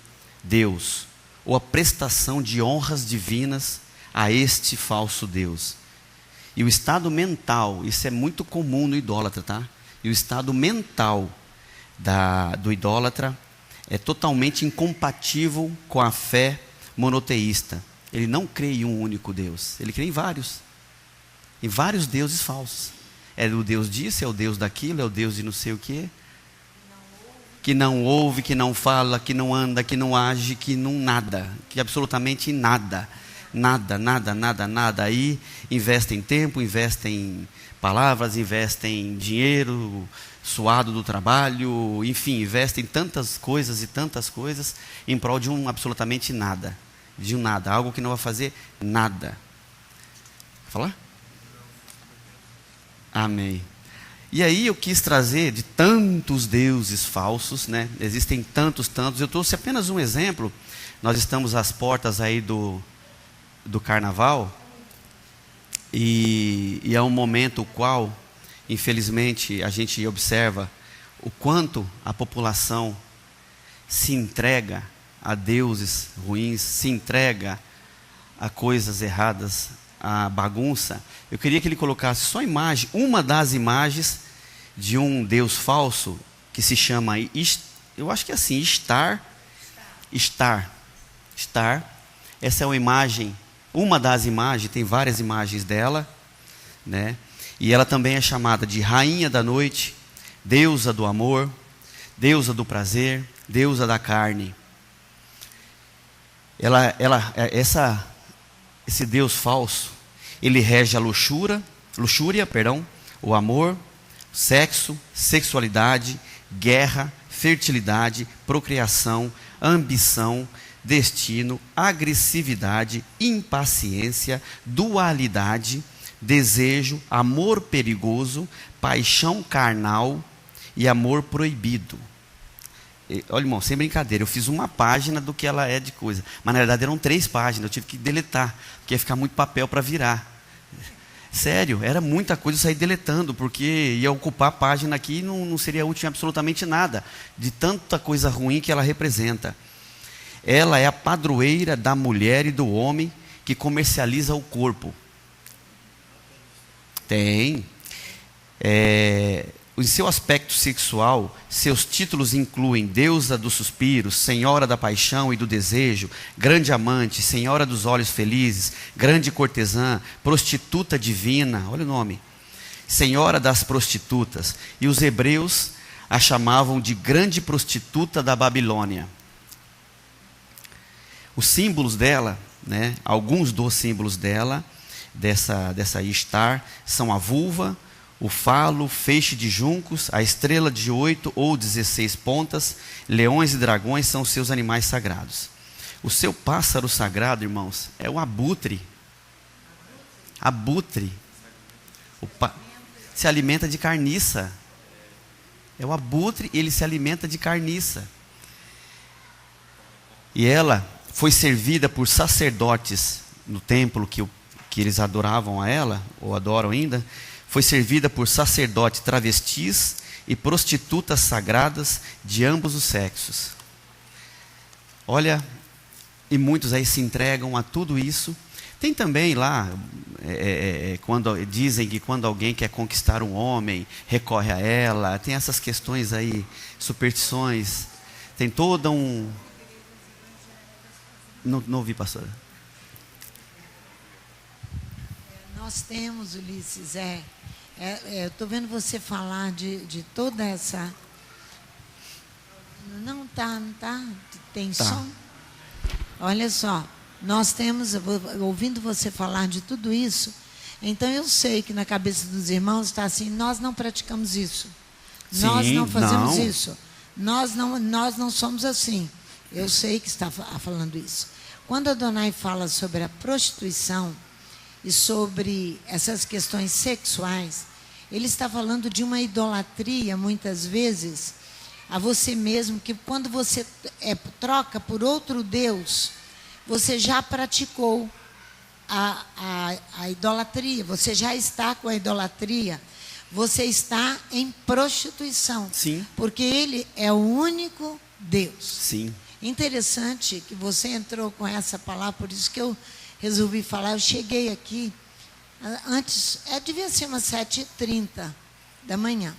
Deus, ou a prestação de honras divinas a este falso Deus. E o estado mental, isso é muito comum no idólatra, tá? E o estado mental do idólatra é totalmente incompatível com a fé monoteísta. Ele não crê em um único Deus, ele crê em vários deuses falsos. É o Deus disso, é o Deus daquilo, é o Deus de não sei o quê, que não ouve, que não fala, que não anda, que não age, que não nada, que absolutamente nada. Nada. Aí investem tempo, investem palavras, investem dinheiro suado do trabalho, enfim, investem tantas coisas em prol de absolutamente nada, algo que não vai fazer nada. Quer falar? Amém. E aí eu quis trazer de tantos deuses falsos, né? Existem tantos, eu trouxe apenas um exemplo. Nós estamos às portas aí do carnaval, e é um momento o qual, infelizmente, a gente observa o quanto a população se entrega a deuses ruins, se entrega a coisas erradas, a bagunça. Eu queria que ele colocasse só uma das imagens de um deus falso que se chama, eu acho que é assim, Star. Essa é uma das imagens, tem várias imagens dela, né? E ela também é chamada de Rainha da Noite, Deusa do Amor, Deusa do Prazer, Deusa da Carne. Esse Deus falso, ele rege a luxúria, o amor, sexo, sexualidade, guerra, fertilidade, procriação, ambição, destino, agressividade, impaciência, dualidade, desejo, amor perigoso, paixão carnal e amor proibido. Olha, irmão, sem brincadeira, eu fiz uma página do que ela é de coisa, mas na verdade eram 3 páginas, eu tive que deletar, porque ia ficar muito papel para virar. Sério, era muita coisa, eu saí deletando, porque ia ocupar a página aqui e não seria útil em absolutamente nada, de tanta coisa ruim que ela representa. Ela é a padroeira da mulher e do homem que comercializa o corpo. Tem. em seu aspecto sexual, seus títulos incluem deusa dos suspiros, senhora da paixão e do desejo, grande amante, senhora dos olhos felizes, grande cortesã, prostituta divina, olha o nome, senhora das prostitutas. E os hebreus a chamavam de grande prostituta da Babilônia. Os símbolos dela, né, alguns dos símbolos dela, dessa Ishtar, são a vulva, o falo, o feixe de juncos, a estrela de 8 ou 16 pontas, leões e dragões são os seus animais sagrados. O seu pássaro sagrado, irmãos, é o abutre. Abutre. Se alimenta de carniça. É o abutre, ele se alimenta de carniça. E ela foi servida por sacerdotes no templo que eles adoravam a ela, ou adoram ainda. Foi servida por sacerdotes travestis e prostitutas sagradas de ambos os sexos. Olha, e muitos aí se entregam a tudo isso. Tem também lá, quando dizem que quando alguém quer conquistar um homem, recorre a ela. Tem essas questões aí, superstições. Tem toda um... Não ouvi, pastora. Nós temos, Ulisses, eu estou vendo você falar de toda essa... Não tá, tem Tá. som? Olha só, nós temos, ouvindo você falar de tudo isso, então eu sei que na cabeça dos irmãos está assim, nós não praticamos isso. Nós Sim, não fazemos não. isso. Nós não somos assim. Eu sei que está falando isso. Quando a Adonai fala sobre a prostituição e sobre essas questões sexuais, ele está falando de uma idolatria, muitas vezes, a você mesmo, que quando você troca por outro Deus, você já praticou a idolatria, você já está com a idolatria, você está em prostituição. Sim. Porque ele é o único Deus. Sim. Interessante que você entrou com essa palavra, por isso que eu resolvi falar. Eu cheguei aqui, antes, devia ser umas 7h30 da manhã.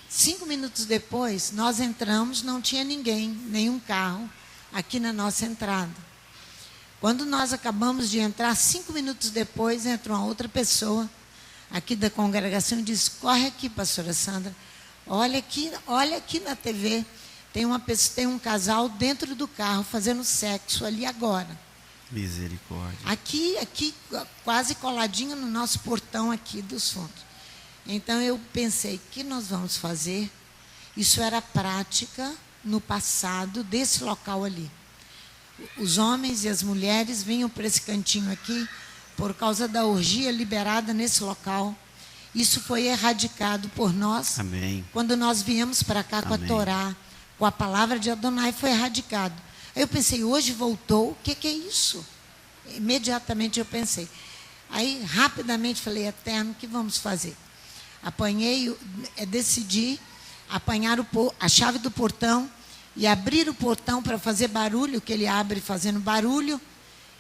5 minutos depois, nós entramos, não tinha ninguém, nenhum carro, aqui na nossa entrada. Quando nós acabamos de entrar, 5 minutos depois, entrou uma outra pessoa, aqui da congregação, e disse, corre aqui, pastora Sandra, olha aqui na TV, tem um casal dentro do carro, fazendo sexo ali agora. Misericórdia. Aqui, quase coladinho no nosso portão aqui dos fundos. Então eu pensei, o que nós vamos fazer? Isso era prática no passado desse local ali. Os homens e as mulheres vinham para esse cantinho aqui por causa da orgia liberada nesse local. Isso foi erradicado por nós. Amém. Quando nós viemos para cá com a Amém. Torá, com a palavra de Adonai, foi erradicado. Aí eu pensei, hoje voltou, o que é isso? Imediatamente eu pensei. Aí, rapidamente, falei, Eterno, o que vamos fazer? Decidi apanhar a chave do portão e abrir o portão para fazer barulho, que ele abre fazendo barulho,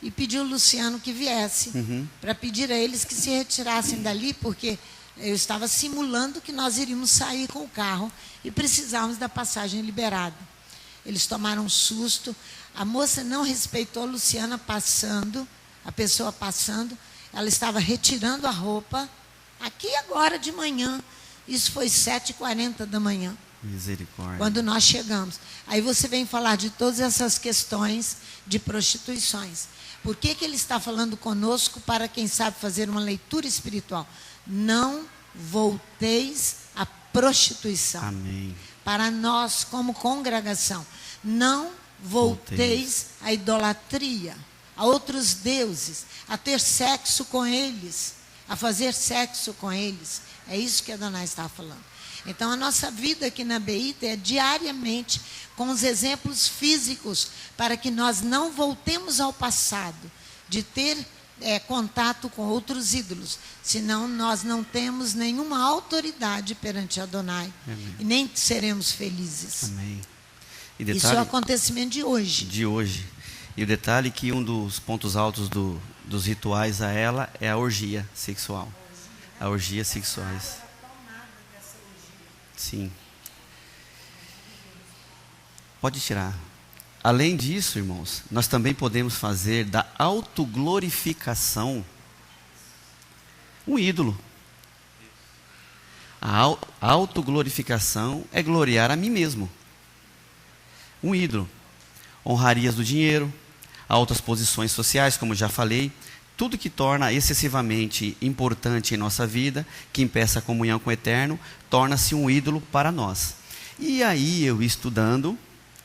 e pedi ao Luciano que viesse, para pedir a eles que se retirassem dali, porque eu estava simulando que nós iríamos sair com o carro e precisávamos da passagem liberada. Eles tomaram um susto, a moça não respeitou a Luciana passando, a pessoa passando, ela estava retirando a roupa, aqui agora de manhã, isso foi 7h40 da manhã. Misericórdia. Quando nós chegamos. Aí você vem falar de todas essas questões de prostituições. Por que ele está falando conosco para quem sabe fazer uma leitura espiritual? Não volteis à prostituição. Amém. Para nós, como congregação, não volteis à idolatria, a outros deuses, a ter sexo com eles, a fazer sexo com eles. É isso que a Adonai está falando. Então, a nossa vida aqui na Beita é diariamente com os exemplos físicos, para que nós não voltemos ao passado, de ter contato com outros ídolos, senão nós não temos nenhuma autoridade perante Adonai. Amém. E nem seremos felizes. Amém. E Isso é o detalhe, acontecimento de hoje. de hoje. E o detalhe que um dos pontos altos dos rituais a ela é a orgia sexual. A orgia sexuais. Sim. Pode tirar. Além disso, irmãos, nós também podemos fazer da autoglorificação um ídolo. A autoglorificação é gloriar a mim mesmo. Um ídolo. Honrarias do dinheiro, altas posições sociais, como já falei, tudo que torna excessivamente importante em nossa vida, que impeça a comunhão com o Eterno, torna-se um ídolo para nós. E aí eu estudando,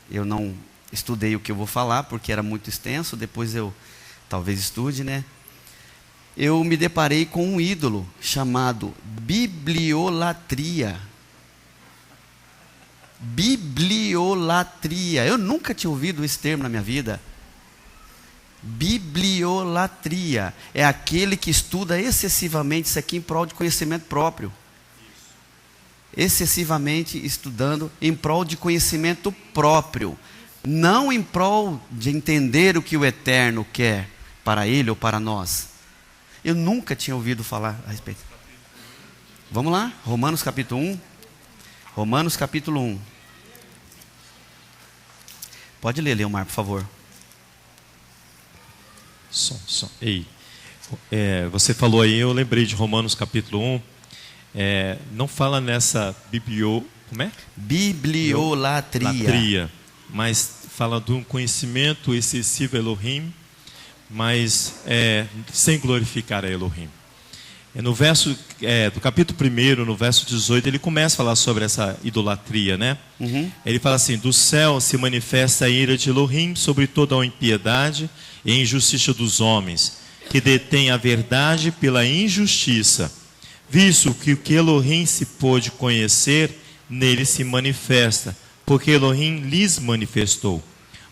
eu não estudei o que eu vou falar, porque era muito extenso, depois eu talvez estude, né? Eu me deparei com um ídolo chamado bibliolatria. Bibliolatria. Eu nunca tinha ouvido esse termo na minha vida. Bibliolatria é aquele que estuda excessivamente isso aqui em prol de conhecimento próprio. Excessivamente estudando em prol de conhecimento próprio, não em prol de entender o que o Eterno quer para ele ou para nós. Eu nunca tinha ouvido falar a respeito. Vamos lá, Romanos capítulo 1. Romanos capítulo 1. Pode ler, Leomar, por favor. Ei, você falou aí, eu lembrei de Romanos capítulo 1. Não fala nessa como é? Bibliolatria. Mas fala de um conhecimento excessivo a Elohim, mas sem glorificar a Elohim. No verso do capítulo 1, no verso 18, ele começa a falar sobre essa idolatria, né? Uhum. Ele fala assim: do céu se manifesta a ira de Elohim sobre toda a impiedade e injustiça dos homens, que detêm a verdade pela injustiça, visto que o que Elohim se pôde conhecer, nele se manifesta, porque Elohim lhes manifestou.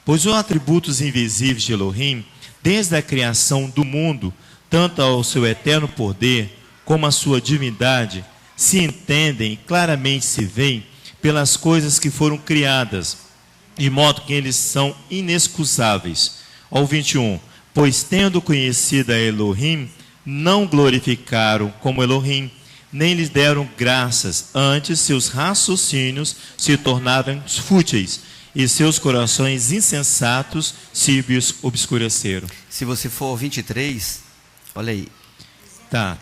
Pois os atributos invisíveis de Elohim, desde a criação do mundo, tanto ao seu eterno poder, como a sua divindade, se entendem e claramente se veem pelas coisas que foram criadas, de modo que eles são inexcusáveis. Ao 21, pois tendo conhecido a Elohim, não glorificaram como Elohim, nem lhes deram graças, antes seus raciocínios se tornaram fúteis, e seus corações insensatos se obscureceram. Se você for ao 23, olha aí. Tá.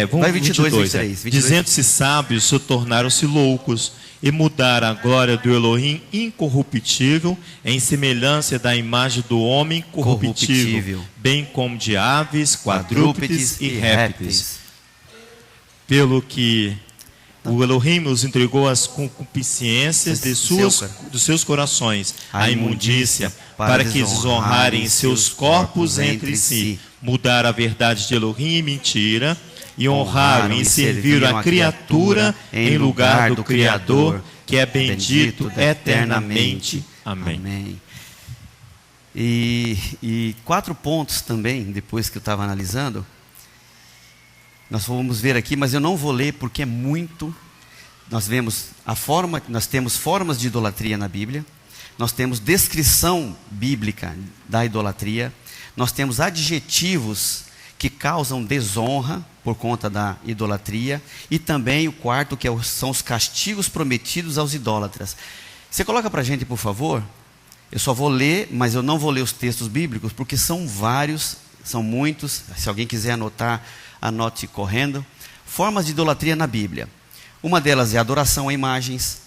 Vamos vai 22, 23. Dizendo-se sábios, se tornaram-se loucos, e mudaram a glória do Elohim incorruptível em semelhança da imagem do homem corruptível, bem como de aves, quadrúpedes e répteis. Pelo que o Elohim os entregou às concupiscências dos seus corações, a imundícia, para que desonrarem seus corpos entre si, mudar a verdade de Elohim em mentira, e honraram e serviram a criatura em lugar do Criador, que é bendito eternamente. Amém. Amém. E 4 pontos também, depois que eu estava analisando, nós vamos ver aqui, mas eu não vou ler porque é muito. Nós temos formas de idolatria na Bíblia, nós temos descrição bíblica da idolatria, nós temos adjetivos que causam desonra por conta da idolatria, e também o quarto, que são os castigos prometidos aos idólatras. Você coloca para a gente, por favor? Eu só vou ler, mas eu não vou ler os textos bíblicos, porque são vários, são muitos. Se alguém quiser anotar, anote correndo. Formas de idolatria na Bíblia. Uma delas é a adoração a imagens,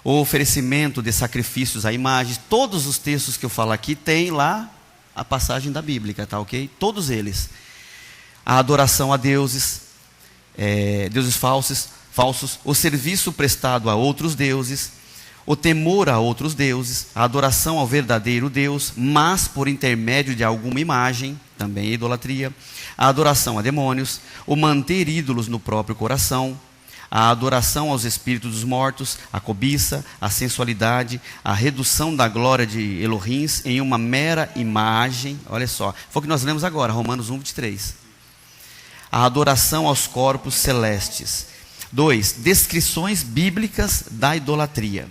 o oferecimento de sacrifícios a imagens. Todos os textos que eu falo aqui tem lá a passagem da Bíblia, tá ok? Todos eles. A adoração a deuses, deuses falsos, o serviço prestado a outros deuses, o temor a outros deuses, a adoração ao verdadeiro Deus, mas por intermédio de alguma imagem, também é idolatria, a adoração a demônios, o manter ídolos no próprio coração, a adoração aos espíritos dos mortos, a cobiça, a sensualidade, a redução da glória de Elohim em uma mera imagem. Olha só, foi o que nós lemos agora, Romanos 1, 23. A adoração aos corpos celestes. 2. Descrições bíblicas da idolatria.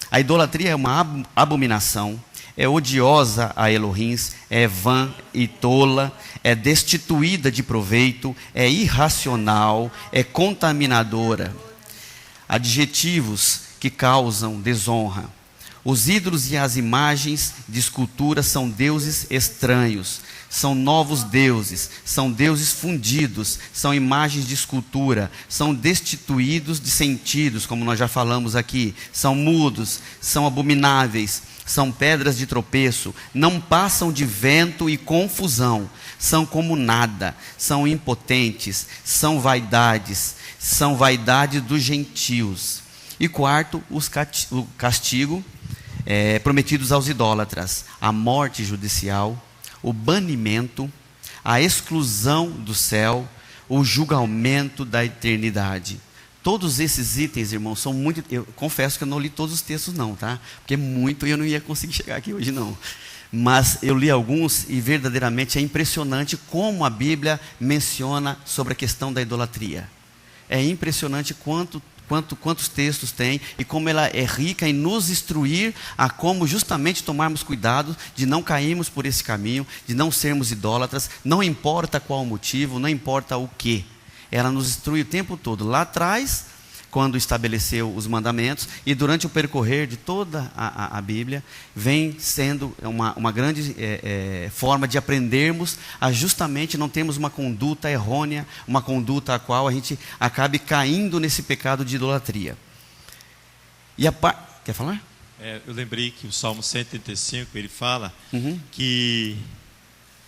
A idolatria é uma abominação, é odiosa a Elohim, é vã e tola, é destituída de proveito, é irracional, é contaminadora. adjetivos que causam desonra. Os ídolos e as imagens de escultura são deuses estranhos, são novos deuses, são deuses fundidos, são imagens de escultura, são destituídos de sentidos, como nós já falamos aqui, são mudos, são abomináveis, são pedras de tropeço, não passam de vento e confusão, são como nada, são impotentes, são vaidades dos gentios. E quarto, o castigo prometidos aos idólatras, a morte judicial, o banimento, a exclusão do céu, o julgamento da eternidade. Todos esses itens, irmãos, são muito... Eu confesso que eu não li todos os textos não, tá? Porque é muito e eu não ia conseguir chegar aqui hoje não. Mas eu li alguns e verdadeiramente é impressionante como a Bíblia menciona sobre a questão da idolatria. É impressionante quantos textos tem e como ela é rica em nos instruir a como justamente tomarmos cuidado de não cairmos por esse caminho, de não sermos idólatras, não importa qual o motivo, não importa o que. Ela nos instrui o tempo todo. Lá atrás, quando estabeleceu os mandamentos, e durante o percorrer de toda a Bíblia, vem sendo uma grande forma de aprendermos a justamente não termos uma conduta errônea, uma conduta a qual a gente acabe caindo nesse pecado de idolatria. Quer falar? Eu lembrei que o Salmo 135, ele fala que,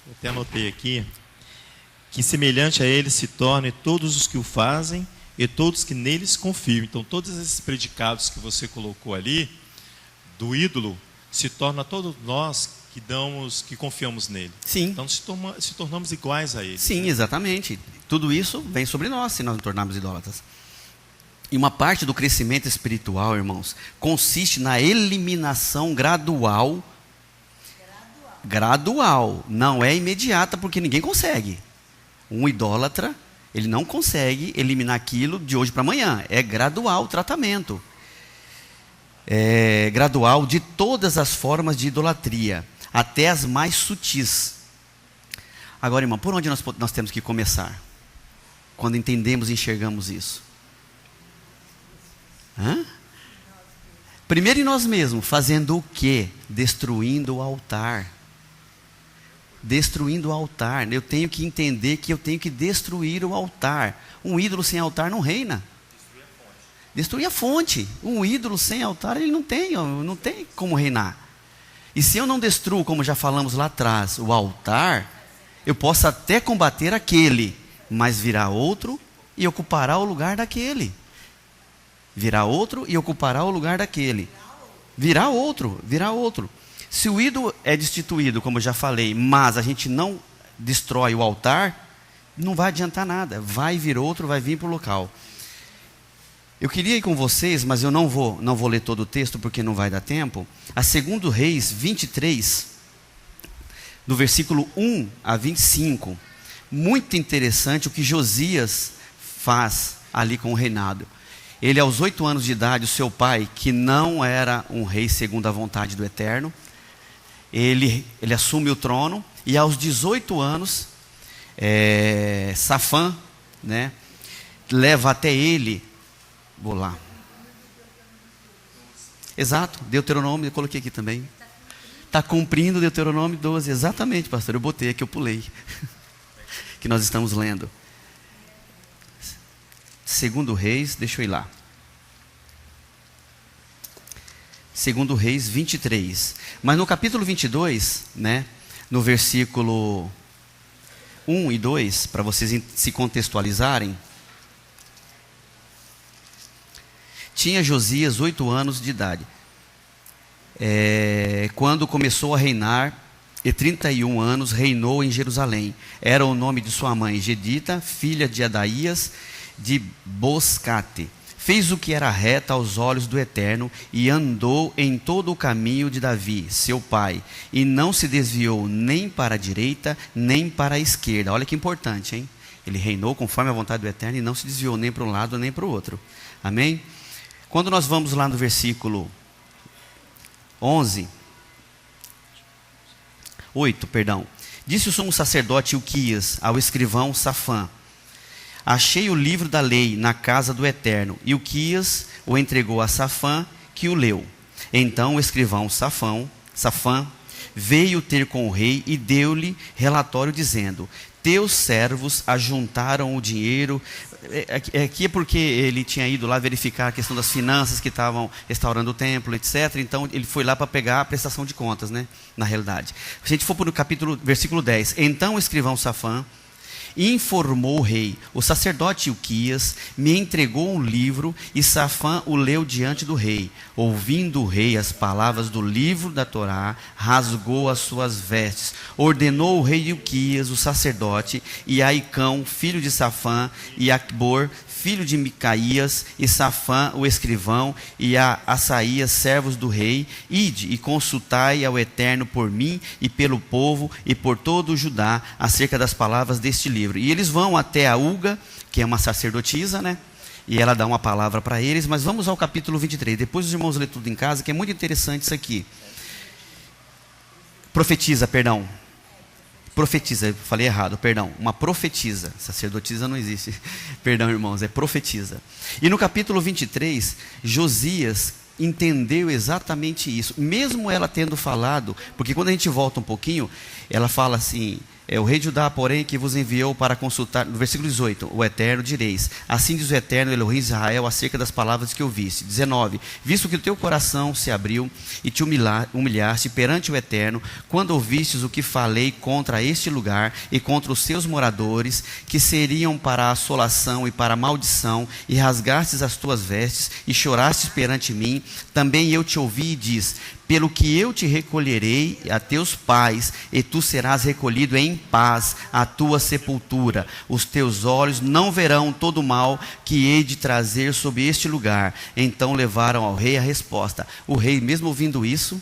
eu até anotei aqui, que semelhante a ele se tornem todos os que o fazem, e todos que neles confiam. Então, todos esses predicados que você colocou ali, do ídolo, se torna todos nós que confiamos nele. Sim. Então, se tornamos iguais a ele. Sim, exatamente. Tudo isso vem sobre nós, se nós nos tornarmos idólatras. E uma parte do crescimento espiritual, irmãos, consiste na eliminação gradual. Não é imediata, porque ninguém consegue. Um idólatra, ele não consegue eliminar aquilo de hoje para amanhã. É gradual o tratamento. É gradual de todas as formas de idolatria, até as mais sutis. Agora, irmão, por onde nós temos que começar? Quando entendemos e enxergamos isso. Primeiro em nós mesmos, fazendo o quê? Destruindo o altar. Destruindo o altar. Eu tenho que entender que eu tenho que destruir o altar. Um ídolo sem altar não reina. Destruir a fonte. Um ídolo sem altar, ele não tem como reinar. E se eu não destruo, como já falamos lá atrás, o altar, eu posso até combater aquele, mas virá outro e ocupará o lugar daquele. Virá outro e ocupará o lugar daquele. Virá outro. Se o ídolo é destituído, como eu já falei, mas a gente não destrói o altar, não vai adiantar nada. Vai vir outro, vai vir para o local. Eu queria ir com vocês, mas eu não vou ler todo o texto, porque não vai dar tempo. A 2 Reis 23, do versículo 1 a 25. Muito interessante o que Josias faz ali com o reinado. Ele, aos 8 anos de idade, o seu pai, que não era um rei segundo a vontade do Eterno, ele assume o trono, e aos 18 anos, Safã, né, leva até ele, vou lá, exato, Deuteronômio, eu coloquei aqui também, está cumprindo Deuteronômio 12, exatamente, pastor, eu botei aqui, eu pulei, que nós estamos lendo. 2 Reis, deixa eu ir lá. 2 Reis 23. Mas no capítulo 22, né, no versículo 1 e 2, para vocês se contextualizarem, tinha Josias 8 anos de idade. Quando começou a reinar, e 31 anos reinou em Jerusalém. Era o nome de sua mãe, Gedita, filha de Adaías, de Boscate. Fez o que era reto aos olhos do Eterno e andou em todo o caminho de Davi, seu pai, e não se desviou nem para a direita, nem para a esquerda. Olha que importante, hein? Ele reinou conforme a vontade do Eterno e não se desviou nem para um lado nem para o outro. Amém? Quando nós vamos lá no versículo 8, disse o sumo sacerdote Ilquias ao escrivão Safã: achei o livro da lei na casa do Eterno. Ilquias o entregou a Safã, que o leu. Então o escrivão Safã veio ter com o rei e deu-lhe relatório dizendo: teus servos ajuntaram o dinheiro. Aqui é porque ele tinha ido lá verificar a questão das finanças que estavam restaurando o templo, etc. Então ele foi lá para pegar a prestação de contas, né? Na realidade. Se a gente for para o versículo 10. Então o escrivão Safã informou o rei: o sacerdote Ilquias me entregou um livro, e Safã o leu diante do rei. Ouvindo o rei as palavras do livro da Torá, rasgou as suas vestes. Ordenou o rei Ilquias, o sacerdote, e Aicão, filho de Safã, e Acbor, filho de Micaías, e Safã, o escrivão, e a Asaías, servos do rei: ide e consultai ao Eterno por mim e pelo povo e por todo o Judá acerca das palavras deste livro. E eles vão até a Ulga, que é uma sacerdotisa, né? E ela dá uma palavra para eles. Mas vamos ao capítulo 23. Depois os irmãos lêem tudo em casa, que é muito interessante isso aqui. Profetiza, falei errado, perdão. Uma profetisa, sacerdotisa não existe. Perdão, irmãos, é profetisa. E no capítulo 23, Josias entendeu exatamente isso. Mesmo ela tendo falado, porque quando a gente volta um pouquinho, ela fala assim: o rei de Judá, porém, que vos enviou para consultar, no versículo 18, o Eterno direis: assim diz o Eterno, Elohim de Israel, acerca das palavras que ouviste. 19, visto que o teu coração se abriu e te humilhaste perante o Eterno, quando ouvistes o que falei contra este lugar e contra os seus moradores, que seriam para a assolação e para a maldição, e rasgastes as tuas vestes e chorastes perante mim, também eu te ouvi e diz: pelo que eu te recolherei a teus pais, e tu serás recolhido em paz à tua sepultura. Os teus olhos não verão todo o mal que hei de trazer sobre este lugar. Então levaram ao rei a resposta. O rei, mesmo ouvindo isso,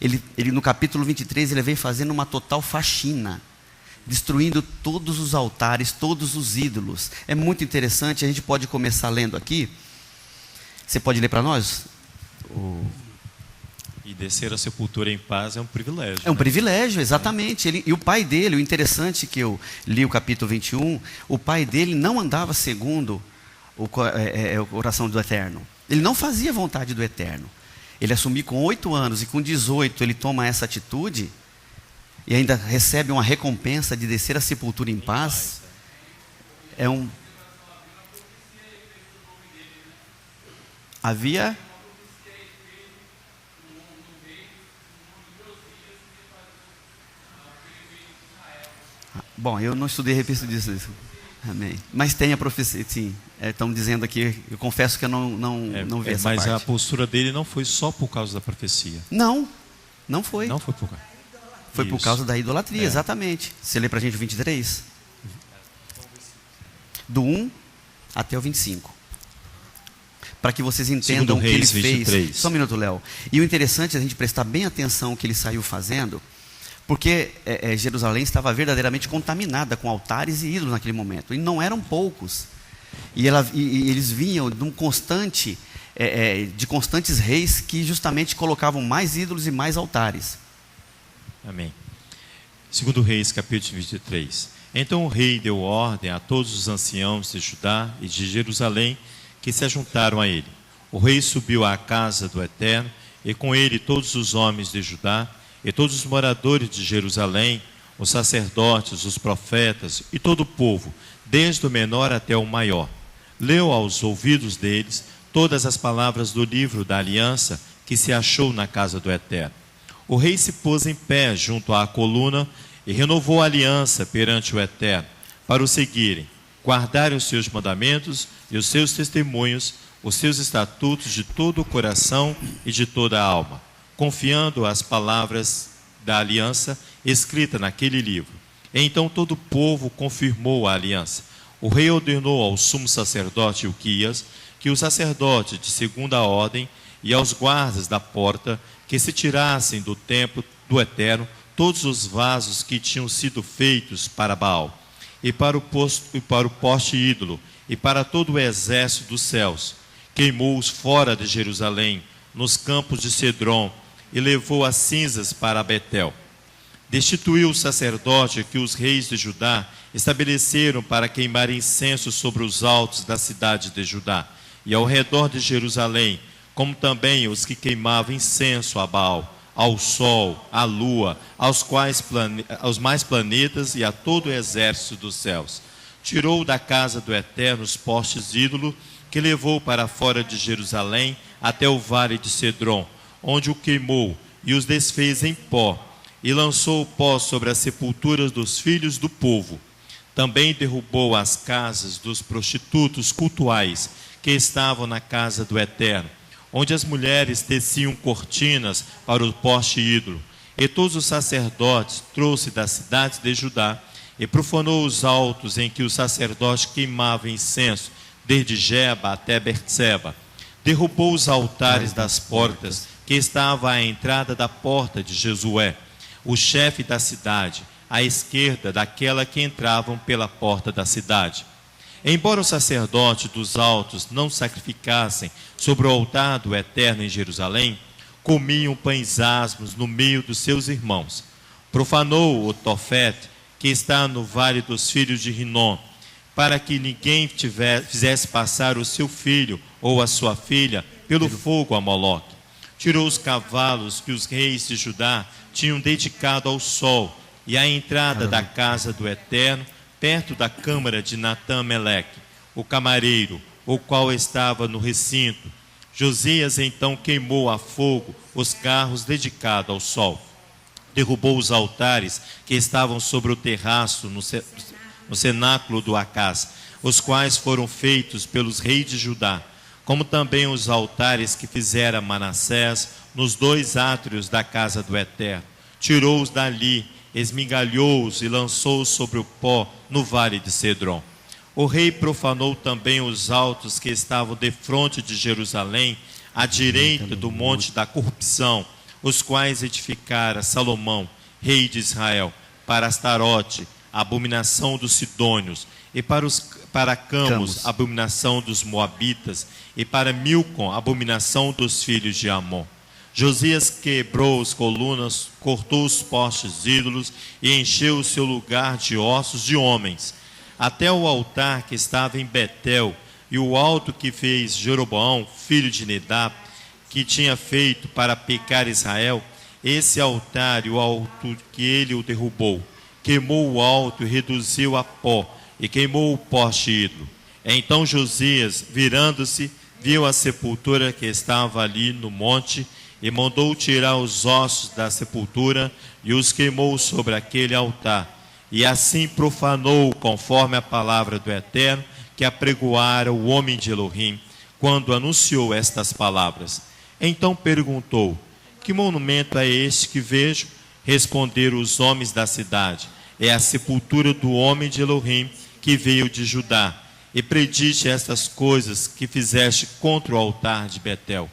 ele no capítulo 23, ele vem fazendo uma total faxina, destruindo todos os altares, todos os ídolos. É muito interessante, a gente pode começar lendo aqui. Você pode ler para nós? E descer a sepultura em paz é um privilégio. É um privilégio, exatamente. E o pai dele, o interessante que eu li o capítulo 21, o pai dele não andava segundo o coração do Eterno. Ele não fazia a vontade do Eterno. Ele assumiu com 8 anos e com 18 ele toma essa atitude e ainda recebe uma recompensa de descer a sepultura em paz. Havia... Bom, eu não estudei a respeito disso. Amém. Mas tem a profecia, sim. Estão dizendo aqui, eu confesso que eu não vi essa mas parte. A postura dele não foi só por causa da profecia. Não foi. Não foi por causa. Foi por causa da idolatria, exatamente. Você lê para a gente o 23? Do 1 até o 25. Para que vocês entendam o que ele fez. 23. Só um minuto, Léo. E o interessante é a gente prestar bem atenção o que ele saiu fazendo, porque Jerusalém estava verdadeiramente contaminada com altares e ídolos naquele momento. E não eram poucos. E eles vinham de constantes reis que justamente colocavam mais ídolos e mais altares. Amém. 2 Reis, capítulo 23. Então o rei deu ordem a todos os anciãos de Judá e de Jerusalém que se ajuntaram a ele. O rei subiu à casa do Eterno, e com ele todos os homens de Judá, e todos os moradores de Jerusalém, os sacerdotes, os profetas e todo o povo, desde o menor até o maior. Leu aos ouvidos deles todas as palavras do livro da aliança que se achou na casa do Eterno. O rei se pôs em pé junto à coluna e renovou a aliança perante o Eterno, para o seguirem, guardarem os seus mandamentos e os seus testemunhos, os seus estatutos de todo o coração e de toda a alma, confiando as palavras da aliança escrita naquele livro. Então todo o povo confirmou a aliança. O rei ordenou ao sumo sacerdote Ilquias que os sacerdotes de segunda ordem e aos guardas da porta que se tirassem do templo do Eterno todos os vasos que tinham sido feitos para Baal, e para o poste ídolo, e para todo o exército dos céus. Queimou-os fora de Jerusalém, nos campos de Cedron, e levou as cinzas para Betel. Destituiu o sacerdote que os reis de Judá estabeleceram para queimar incenso sobre os altos da cidade de Judá, e ao redor de Jerusalém, como também os que queimavam incenso a Baal, ao sol, à lua, aos mais planetas e a todo o exército dos céus. Tirou da casa do Eterno os postes ídolo, que levou para fora de Jerusalém até o vale de Cedron, onde o queimou e os desfez em pó, e lançou o pó sobre as sepulturas dos filhos do povo. Também derrubou as casas dos prostitutos cultuais que estavam na casa do Eterno, onde as mulheres teciam cortinas para o poste ídolo. E todos os sacerdotes trouxe das cidades de Judá, e profanou os altos em que os sacerdotes queimavam incenso, desde Geba até Berseba. Derrubou os altares das portas, que estavam à entrada da porta de Josué, o chefe da cidade, à esquerda daquela que entravam pela porta da cidade. Embora os sacerdotes dos altos não sacrificassem sobre o altar do Eterno em Jerusalém, comiam pães asmos no meio dos seus irmãos. Profanou o Tofete, que está no vale dos filhos de Rinom, para que ninguém fizesse passar o seu filho ou a sua filha pelo fogo a Moloque. Tirou os cavalos que os reis de Judá tinham dedicado ao sol, e à entrada da casa do Eterno, perto da câmara de Natã-Meleque, o camareiro, o qual estava no recinto. Josias então queimou a fogo os carros dedicados ao sol. Derrubou os altares que estavam sobre o terraço no cenáculo do Acaz, os quais foram feitos pelos reis de Judá, como também os altares que fizera Manassés nos 2 átrios da casa do Eterno. Tirou-os dali, esmigalhou-os e lançou-os sobre o pó no vale de Cedron. O rei profanou também os altos que estavam defronte de Jerusalém, à direita do monte da corrupção, os quais edificara Salomão, rei de Israel, para Astarote, a abominação dos sidônios, e para Camos, a abominação dos moabitas, e para Milcom, a abominação dos filhos de Amon. Josias quebrou as colunas, cortou os postes ídolos e encheu o seu lugar de ossos de homens. Até o altar que estava em Betel e o alto que fez Jeroboão, filho de Nedab, que tinha feito para pecar Israel, esse altar e o alto que ele o derrubou, queimou o alto e reduziu a pó, e queimou o poste ídolo. Então Josias, virando-se, viu a sepultura que estava ali no monte, e mandou tirar os ossos da sepultura e os queimou sobre aquele altar. E assim profanou, conforme a palavra do Eterno, que apregoara o homem de Elohim, quando anunciou estas palavras. Então perguntou: que monumento é este que vejo? Responderam os homens da cidade: é a sepultura do homem de Elohim, que veio de Judá. E predite estas coisas que fizeste contra o altar de Betel.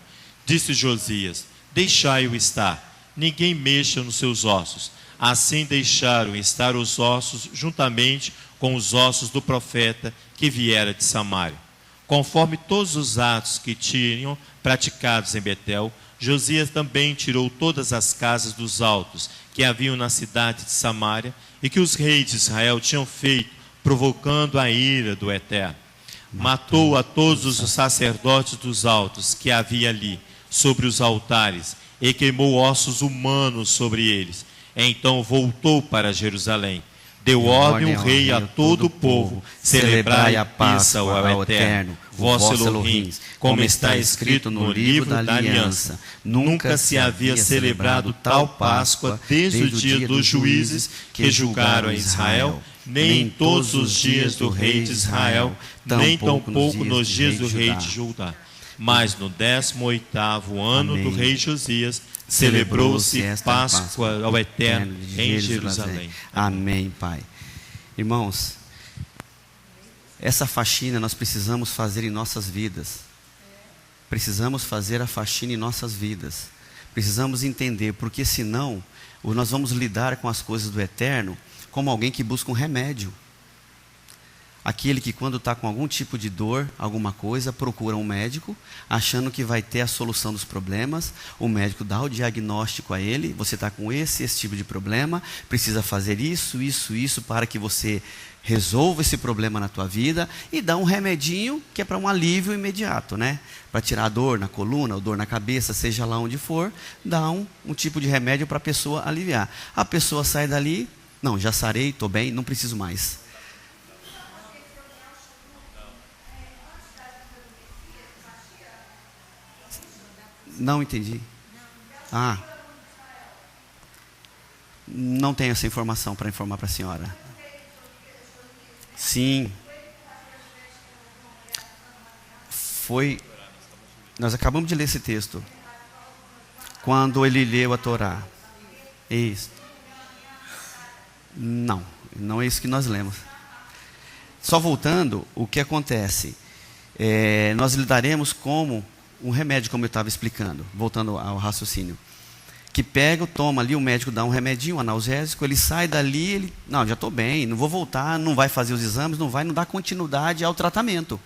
Disse Josias: deixai-o estar, ninguém mexa nos seus ossos. Assim deixaram estar os ossos juntamente com os ossos do profeta que viera de Samaria. Conforme todos os atos que tinham praticados em Betel, Josias também tirou todas as casas dos altos que haviam na cidade de Samaria e que os reis de Israel tinham feito, provocando a ira do Eterno. Matou a todos os sacerdotes dos altos que havia ali, sobre os altares, e queimou ossos humanos sobre eles. Então voltou para Jerusalém. Deu ordem o rei a todo o povo: celebrai a Páscoa ao Eterno, vosso Elohim, como está escrito no livro da aliança. Nunca se havia celebrado tal Páscoa desde o dia dos juízes que julgaram a Israel, nem em todos os dias do rei de Israel, nem tampouco nos dias do rei de Judá. Mas no 18º ano do rei Josias, celebrou-se Páscoa ao Eterno em Jerusalém. Amém, Pai. Irmãos, essa faxina nós precisamos fazer em nossas vidas. Precisamos fazer a faxina em nossas vidas. Precisamos entender, porque senão nós vamos lidar com as coisas do Eterno como alguém que busca um remédio. Aquele que quando está com algum tipo de dor, alguma coisa, procura um médico, achando que vai ter a solução dos problemas. O médico dá o diagnóstico a ele: você está com esse tipo de problema, precisa fazer isso para que você resolva esse problema na tua vida, e dá um remedinho que é para um alívio imediato, né? Para tirar a dor na coluna, ou dor na cabeça, seja lá onde for, dá um tipo de remédio para a pessoa aliviar. A pessoa sai dali: não, já sarei, estou bem, não preciso mais. Não entendi. Não tenho essa informação para informar para a senhora. Sim. Nós acabamos de ler esse texto. Quando ele leu a Torá. Isso. Não é isso que nós lemos. Só voltando, o que acontece? Nós lidaremos como um remédio, como eu estava explicando, voltando ao raciocínio. Que pega, toma ali, o médico dá um remedinho, um analgésico, ele sai dali, ele, não, já estou bem, não vou voltar, não vai fazer os exames, não dar continuidade ao tratamento.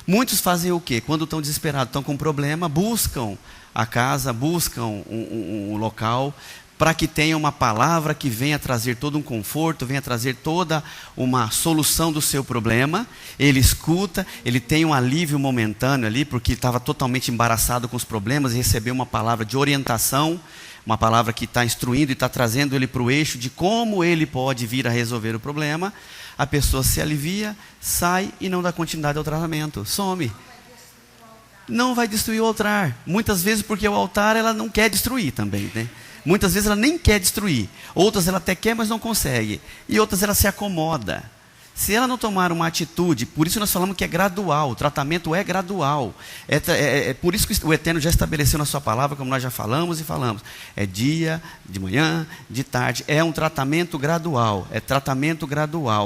Muitos fazem o quê? Quando estão desesperados, estão com um problema, buscam a casa, buscam um local, para que tenha uma palavra que venha trazer todo um conforto, venha trazer toda uma solução do seu problema. Ele escuta, ele tem um alívio momentâneo ali, porque estava totalmente embaraçado com os problemas, e recebeu uma palavra de orientação, uma palavra que está instruindo e está trazendo ele para o eixo de como ele pode vir a resolver o problema. A pessoa se alivia, sai e não dá continuidade ao tratamento, some. Não vai destruir o altar, muitas vezes porque o altar ela não quer destruir também, né? Muitas vezes ela nem quer destruir, outras ela até quer, mas não consegue, e outras ela se acomoda. Se ela não tomar uma atitude, por isso nós falamos que é gradual, o tratamento é gradual. Por isso que o Eterno já estabeleceu na sua palavra, como nós já falamos e falamos. É dia, de manhã, de tarde, é um tratamento gradual,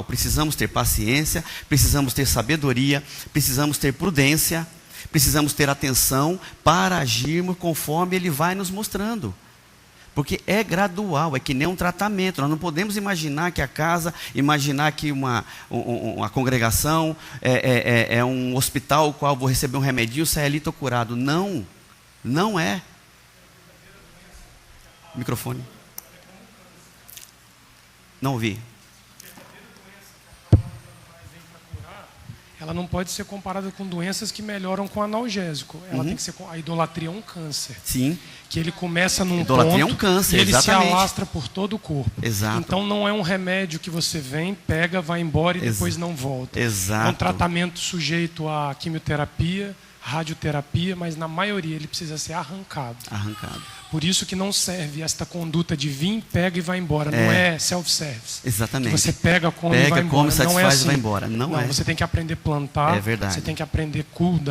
Precisamos ter paciência, precisamos ter sabedoria, precisamos ter prudência, precisamos ter atenção para agirmos conforme Ele vai nos mostrando. Porque é gradual, é que nem um tratamento. Nós não podemos imaginar que a casa, imaginar que uma congregação é um hospital, o qual vou receber um remedinho, sair ali e estou curado. Não é. Microfone. Não ouvi. Ela não pode ser comparada com doenças que melhoram com analgésico. Ela tem que ser a idolatria é um câncer. Sim. Que ele começa num idolatria ponto é um câncer, e ele exatamente. se alastra por todo o corpo. Exato. Então não é um remédio que você vem, pega, vai embora e depois não volta. Exato. É um tratamento sujeito a quimioterapia, radioterapia, mas na maioria ele precisa ser arrancado. Por isso que não serve esta conduta de vir, pega e vai embora. Não é self-service. Exatamente. Que você pega, come e vai embora. Come, satisfaz não é assim. E vai embora. Não é. Você tem que aprender a plantar. É verdade. Você tem que aprender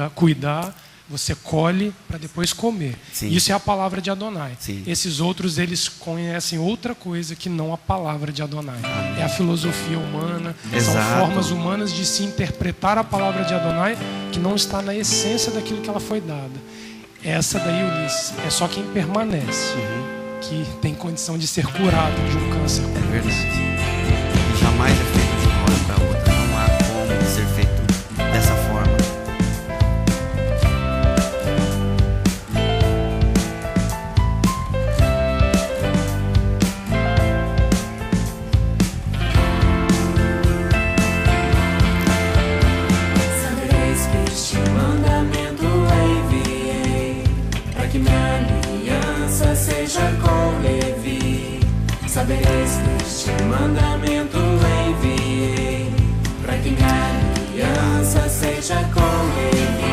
a cuidar. Você colhe para depois comer. Sim. Isso é a palavra de Adonai. Sim. Esses outros, eles conhecem outra coisa que não a palavra de Adonai. É a filosofia humana. Exato. São formas humanas de se interpretar a palavra de Adonai que não está na essência daquilo que ela foi dada. Essa daí, Ulisses, é só quem permanece, que tem condição de ser curado de um câncer. É verdade. E jamais é feito de uma hora para outra. Não há como ser feito dessa forma. Sabereis que este mandamento enviei, para que minha aliança seja com Levi. Sabereis que este mandamento enviei, para que minha aliança seja com Levi.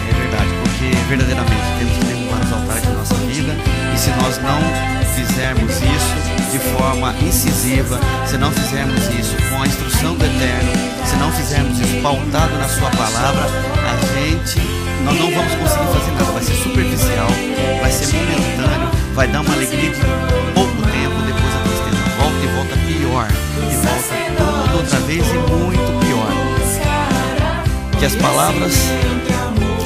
É verdade, porque verdadeiramente temos que derrubar os altares da nossa vida, e se nós não fizermos isso de forma incisiva, se não fizermos isso com a instrução do Eterno, se não fizermos isso pautado na sua palavra, nós não vamos conseguir fazer nada. Vai ser superficial, vai ser momentâneo, vai dar uma alegria de pouco tempo, depois a tristeza volta e volta pior, e volta toda outra vez e muito pior. Que as palavras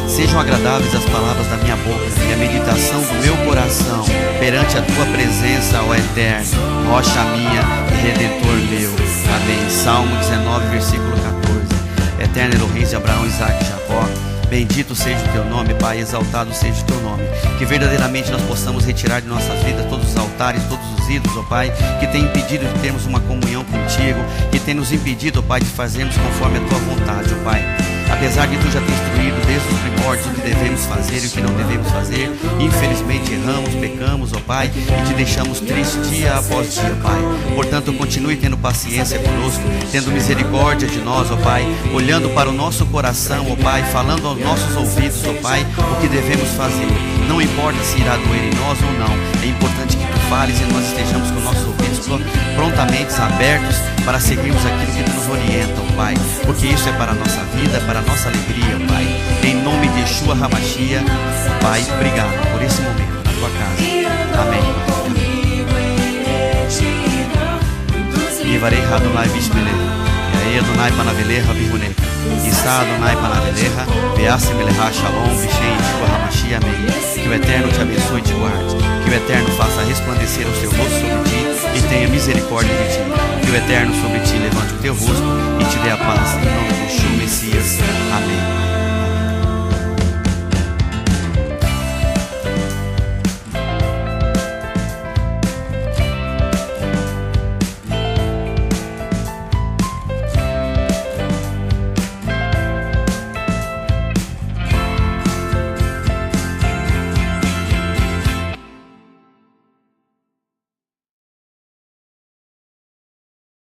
sejam agradáveis, as palavras da minha boca e a meditação do meu coração coração perante a tua presença, ó Eterno, rocha minha e redentor meu. Amém. Salmo 19, versículo 14. Eterno Elohim de Abraão, Isaac e Jacó, bendito seja o teu nome, Pai, exaltado seja o teu nome. Que verdadeiramente nós possamos retirar de nossas vidas todos os altares, todos os ídolos, ó Pai, que tem impedido de termos uma comunhão contigo, que tem nos impedido, ó Pai, de fazermos conforme a tua vontade, ó Pai. Apesar de tu já ter instruído desde os primórdios o que devemos fazer e o que não devemos fazer, infelizmente erramos, pecamos, ó Pai, e te deixamos triste dia após dia, Pai. Portanto, continue tendo paciência conosco, tendo misericórdia de nós, ó Pai, olhando para o nosso coração, ó Pai, falando aos nossos ouvidos, ó Pai, o que devemos fazer. Não importa se irá doer em nós ou não, é importante que tu fales e nós estejamos com nossos ouvidos prontamente abertos para seguirmos aquilo que tu nos orienta, ó Pai, porque isso é para a nossa vida, para a nossa alegria, ó Pai. Em nome de Yeshua HaMashiach, Pai, obrigado por esse momento na tua casa. Amém. Yivarei Adonai Bishmelech, Yair Adonai Panaveleha Virguneca, Issa Adonai Panaveleha, Beasse Meleha Shalom, Vishen Yeshua HaMashiach, amém. Que o Eterno te abençoe e te guarde, que o Eterno faça resplandecer o seu rosto sobre ti e tenha misericórdia de ti, que o Eterno sobre ti levante o teu rosto e te dê a paz, em nome de Yeshua Messias, amém.